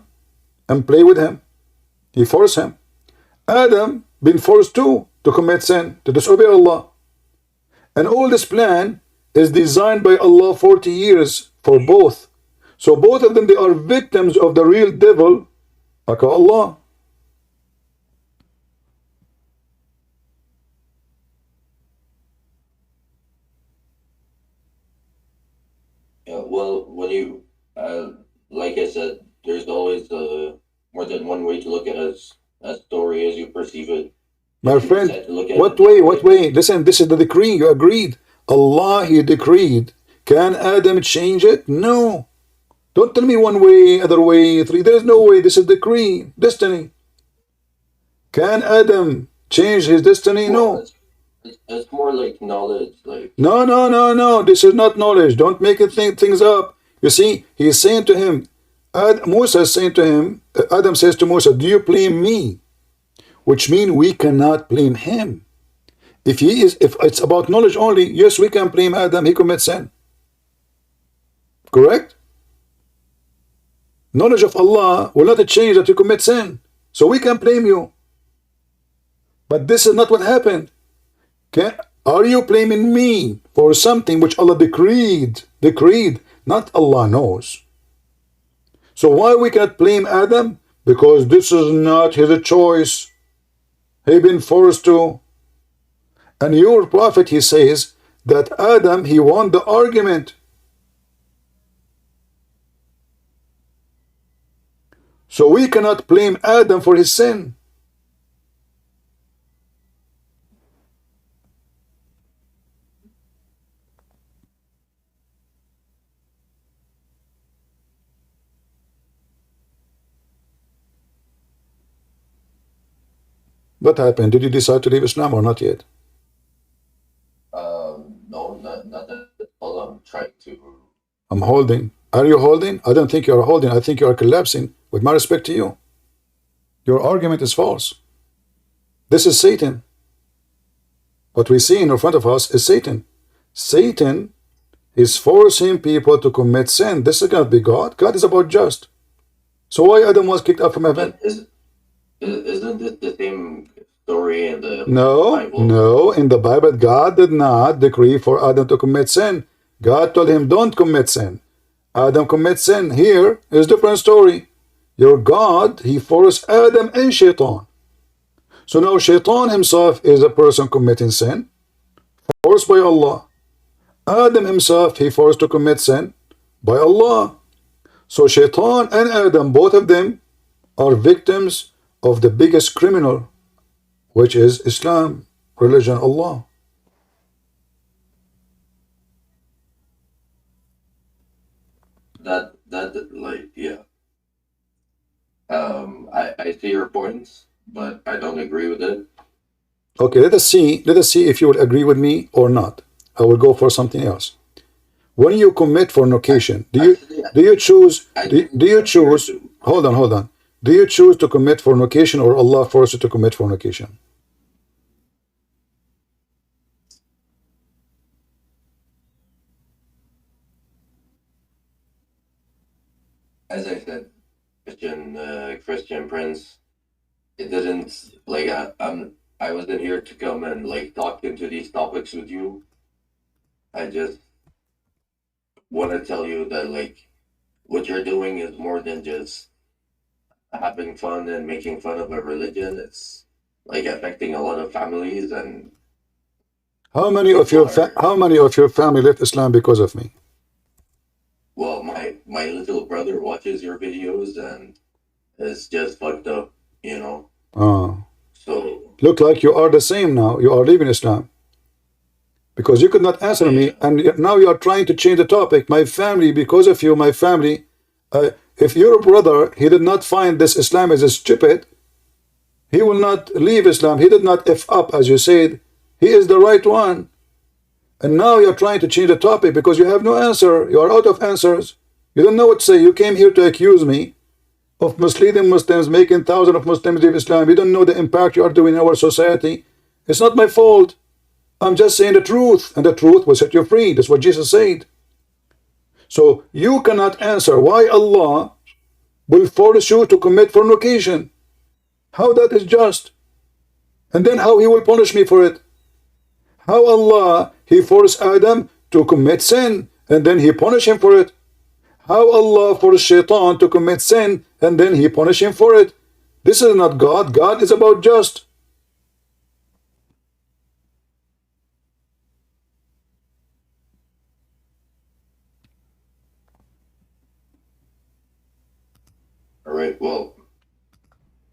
and play with him. He forced him. Adam been forced to commit sin, to disobey Allah. And all this plan is designed by Allah 40 years for both. So both of them, they are victims of the real devil, aka Allah. Well, when you, like I said, there's always more than one way to look at a story as you perceive it. My If you friend, decide to look at it what a way? different What way, way? Listen, this is the decree. You agreed. Allah, He decreed. Can Adam change it? No. Don't tell me one way, other way, three. There is no way. This is decree, destiny. Can Adam change his destiny? well, No. it's more like knowledge. Like, No, no, no, no. This is not knowledge. Don't make it things up. You see, he's saying to him, Musa is saying to him, Adam says to Musa, do you blame me? Which means we cannot blame him. If it's about knowledge only, yes, we can blame Adam. He commits sin. Correct? Knowledge of Allah will not change that you commit sin. So we can blame you. But this is not what happened. Are you blaming me for something which Allah decreed? Not Allah knows. So why we cannot blame Adam? Because this is not his choice. He been forced to. And your prophet, he says that Adam, he won the argument. So we cannot blame Adam for his sin. What happened? Did you decide to leave Islam or not yet? no, not at all. I'm trying to. I'm holding. Are you holding? I don't think you are holding. I think you are collapsing. With my respect to you, your argument is false. This is Satan. What we see in front of us is Satan. Satan is forcing people to commit sin. This is going to be God. God is about just. So why Adam was kicked out from heaven? Isn't this the same story in the No, Bible? no. In the Bible, God did not decree for Adam to commit sin. God told him, don't commit sin. Adam commits sin. Here is a different story. Your God, he forced Adam and Shaitan. So now Shaitan himself is a person committing sin, forced by Allah. Adam himself, he forced to commit sin by Allah. So Shaitan and Adam, both of them, are victims of the biggest criminal, which is Islam, religion, Allah. That like, yeah. I see your points, but I don't agree with it. Okay, let us see if you will agree with me or not. I will go for something else. When you commit fornication, do you choose? Hold on. Do you choose to commit fornication, or Allah forces you to commit fornication? As I said, Christian Prince, it didn't like I wasn't here to come and like talk into these topics with you. I just want to tell you that like what you're doing is more than just having fun and making fun of a religion. It's like affecting a lot of families, and How many of your family left Islam because of me? well, my little brother watches your videos and it's just fucked up, you know. So Look like you are the same now. You are leaving Islam. Because you could not answer me, and now you are trying to change the topic. My family, because of you, my family, if your brother, he did not find this Islam as a stupid, he will not leave Islam. He did not F up, as you said. He is the right one. And now you're trying to change the topic because you have no answer. You are out of answers. You don't know what to say. You came here to accuse me of misleading Muslims, making thousands of Muslims leave Islam. You don't know the impact you are doing in our society. It's not my fault. I'm just saying the truth, and the truth will set you free. That's what Jesus said. So you cannot answer why Allah will force you to commit fornication. How that is just? And then how he will punish me for it? How Allah, he forced Adam to commit sin, and then he punished him for it? How Allah forced Shaitan to commit sin, and then he punished him for it? This is not God. God is about just. well,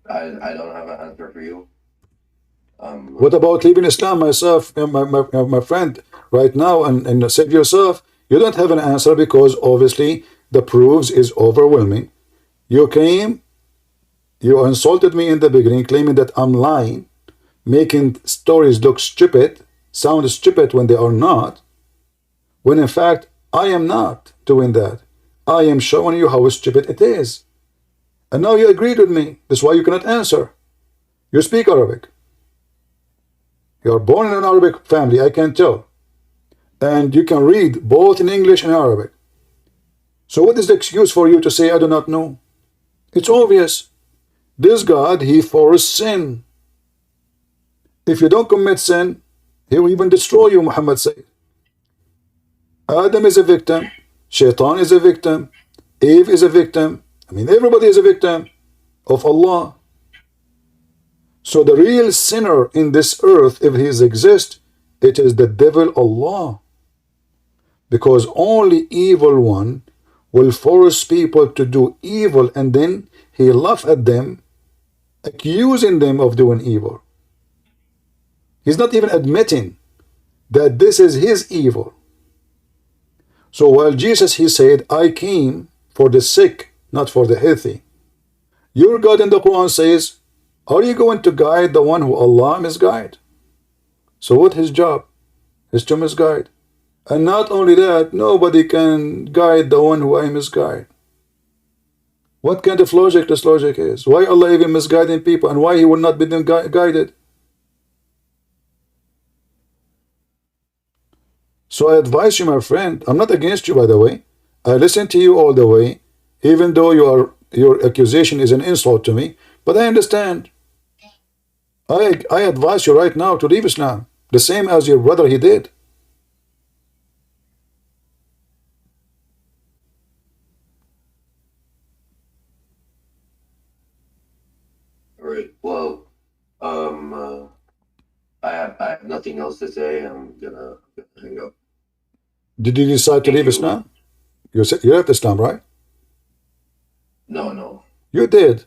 I don't have an answer for you. What about leaving Islam, myself, my friend, right now, and save yourself? You don't have an answer because obviously the proofs is overwhelming. You came, you insulted me in the beginning, claiming that I'm lying, making stories look stupid, sound stupid when they are not, when in fact I am not doing that. I am showing you how stupid it is. And now you agreed with me. That's why you cannot answer. You speak Arabic. You are born in an Arabic family, I can tell. And you can read both in English and Arabic. So what is the excuse for you to say I do not know? It's obvious. This God, he forced sin. If you don't commit sin, he will even destroy you, Muhammad said. Adam is a victim. Shaitan is a victim. Eve is a victim. I mean, everybody is a victim of Allah. So the real sinner in this earth, if he exists, it is the devil Allah. Because only evil one will force people to do evil, and then he laughs at them, accusing them of doing evil. He's not even admitting that this is his evil. So while Jesus, he said, I came for the sick, not for the healthy. Your God in the Quran says, are you going to guide the one who Allah misguide? So what his job? Is to misguide. And not only that, nobody can guide the one who I misguide. What kind of logic this logic is? Why Allah even misguiding people, and why he will not be them guided? So I advise you, my friend, I'm not against you, by the way. I listen to you all the way, even though your accusation is an insult to me, but I understand. I advise you right now to leave Islam, the same as your brother he did. All right. Well, I have nothing else to say. I'm gonna hang up. Did you decide to leave Islam? You left Islam, right? No. You did.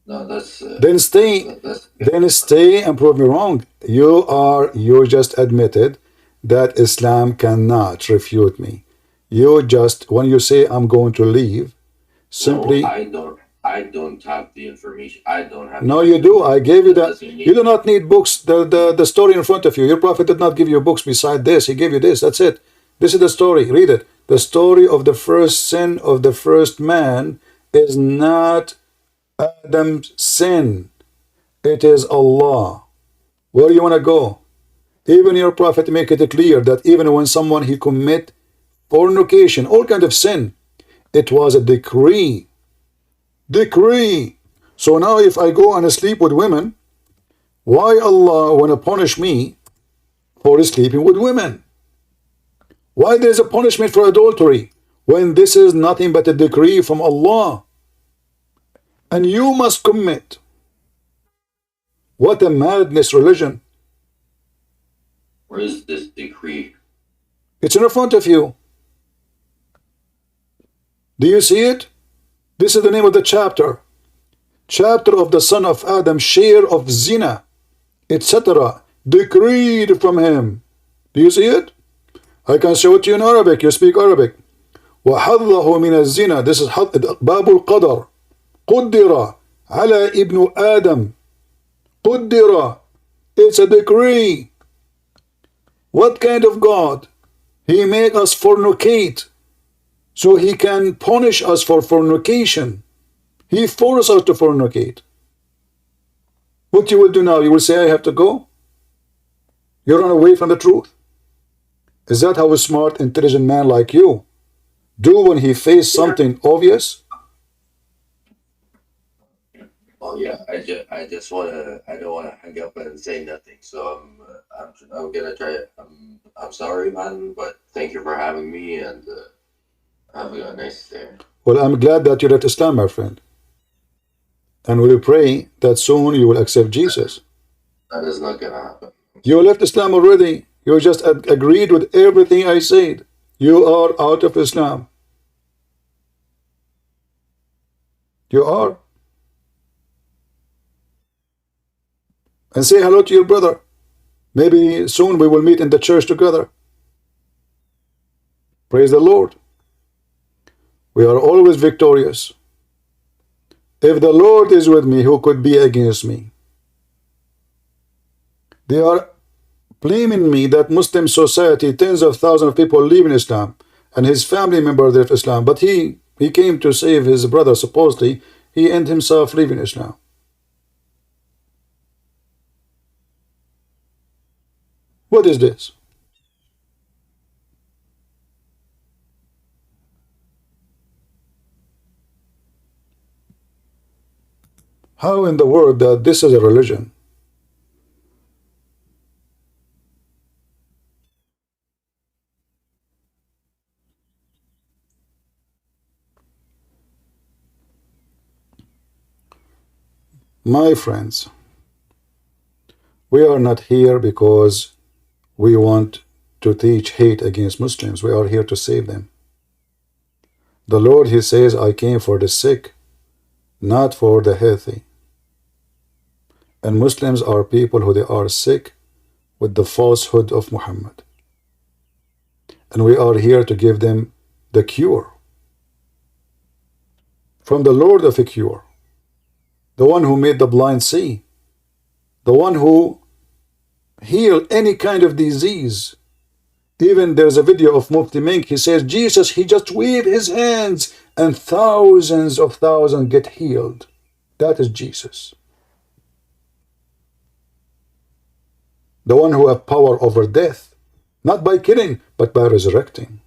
No, that's Then stay. Then stay and prove me wrong. You just admitted that Islam cannot refute me. You just, when you say I'm going to leave, simply. No, I don't have the information. I don't have. No, you do. I gave you that. You do not need books. The story in front of you. Your prophet did not give you books beside this. He gave you this. That's it. This is the story. Read it. The story of the first sin of the first man is not Adam's sin. It is Allah. Where do you want to go? Even your prophet make it clear that even when someone he commit fornication, all kind of sin, it was a decree. Decree. So now if I go and sleep with women, why Allah want to punish me for sleeping with women? Why there is a punishment for adultery when this is nothing but a decree from Allah? And you must commit. What a madness religion. Where is this decree? It's in front of you. Do you see it? This is the name of the chapter. Chapter of the son of Adam, share of zina, etc. Decreed from him. Do you see it? I can show it to you in Arabic. You speak Arabic. وَحَظَّهُ مِنَ الزِّنَا. This is باب القدر. قدر على ابن آدم. قدر. It's a decree. What kind of God? He made us fornicate, so he can punish us for fornication. He forced us to fornicate. What you will do now? You will say, I have to go? You run away from the truth? Is that how a smart, intelligent man like you do when he faces something obvious? Oh yeah, I just wanna. I don't wanna hang up and say nothing. So I'm gonna try it. I'm sorry, man, but thank you for having me, and have a nice day. Well, I'm glad that you left Islam, my friend. And we pray that soon you will accept Jesus. That is not gonna happen. You left Islam already. You just agreed with everything I said. You are out of Islam. You are? And say hello to your brother. Maybe soon we will meet in the church together. Praise the Lord. We are always victorious. If the Lord is with me, who could be against me? They are blaming me that Muslim society, tens of thousands of people leave in Islam, and his family members left Islam. But he came to save his brother, supposedly. He ended himself leaving Islam. What is this? How in the world that this is a religion? My friends, we are not here because we want to teach hate against Muslims. We are here to save them. The Lord, He says, I came for the sick, not for the healthy. And Muslims are people who they are sick with the falsehood of Muhammad. And we are here to give them the cure from the Lord of a cure, the one who made the blind see, the one who healed any kind of disease. Even there's a video of Mufti Menk. He says, Jesus, he just waved his hands and thousands of thousands get healed. That is Jesus. The one who has power over death, not by killing, but by resurrecting.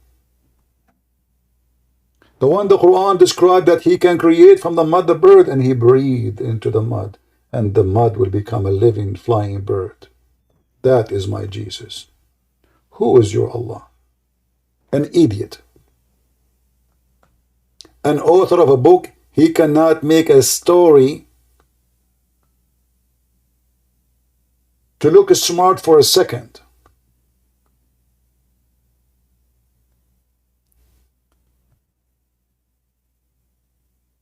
The one the Quran described that he can create from the mud the bird, and he breathed into the mud, and the mud will become a living flying bird. That is my Jesus. Who is your Allah? An idiot. An author of a book, he cannot make a story to look smart for a second.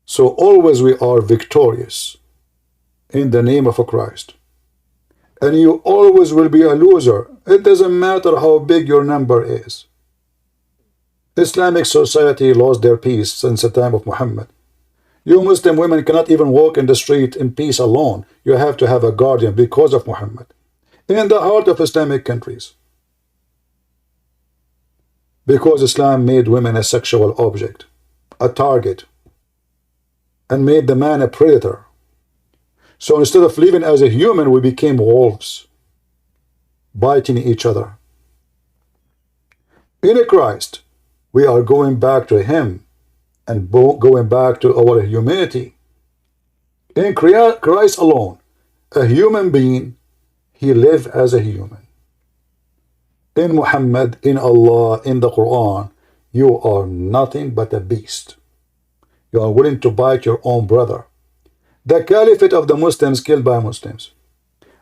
So always we are victorious in the name of a Christ. And you always will be a loser. It doesn't matter how big your number is. Islamic society lost their peace since the time of Muhammad. You Muslim women cannot even walk in the street in peace alone. You have to have a guardian because of Muhammad. In the heart of Islamic countries. Because Islam made women a sexual object, a target, and made the man a predator. So instead of living as a human, we became wolves, biting each other. In Christ, we are going back to Him and going back to our humanity. In Christ alone, a human being, he lived as a human. In Muhammad, in Allah, in the Quran, you are nothing but a beast. You are willing to bite your own brother. The caliphate of the Muslims killed by Muslims.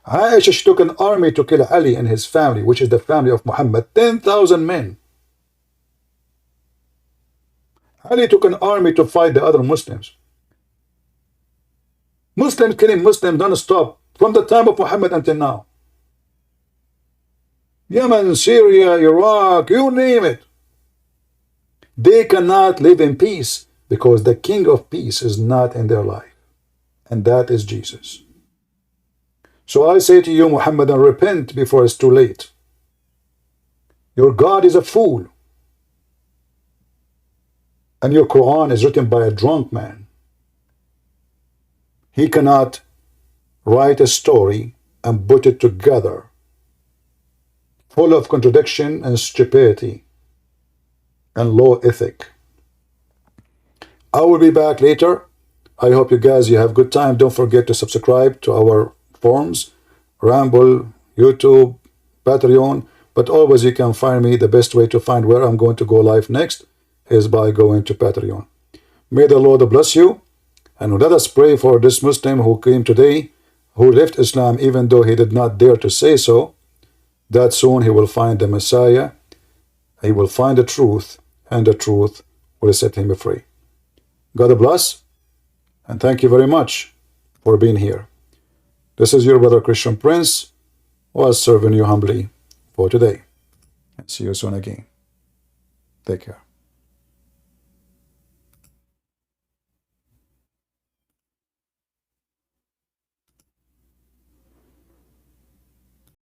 Aisha took an army to kill Ali and his family, which is the family of Muhammad, 10,000 men. Ali took an army to fight the other Muslims. Muslims killing Muslims non-stop from the time of Muhammad until now. Yemen, Syria, Iraq, you name it. They cannot live in peace because the King of Peace is not in their life. And that is Jesus. So I say to you, Muhammad, repent before it's too late. Your God is a fool. And your Quran is written by a drunk man. He cannot write a story and put it together, full of contradiction and stupidity and low ethic. I will be back later. I hope you guys, you have good time. Don't forget to subscribe to our forums, Ramble, YouTube, Patreon. But always you can find me. The best way to find where I'm going to go live next is by going to Patreon. May the Lord bless you. And let us pray for this Muslim who came today, who left Islam even though he did not dare to say so, that soon he will find the Messiah, he will find the truth, and the truth will set him free. God bless. And thank you very much for being here. This is your brother Christian Prince, was serving you humbly for today. And see you soon again. Take care.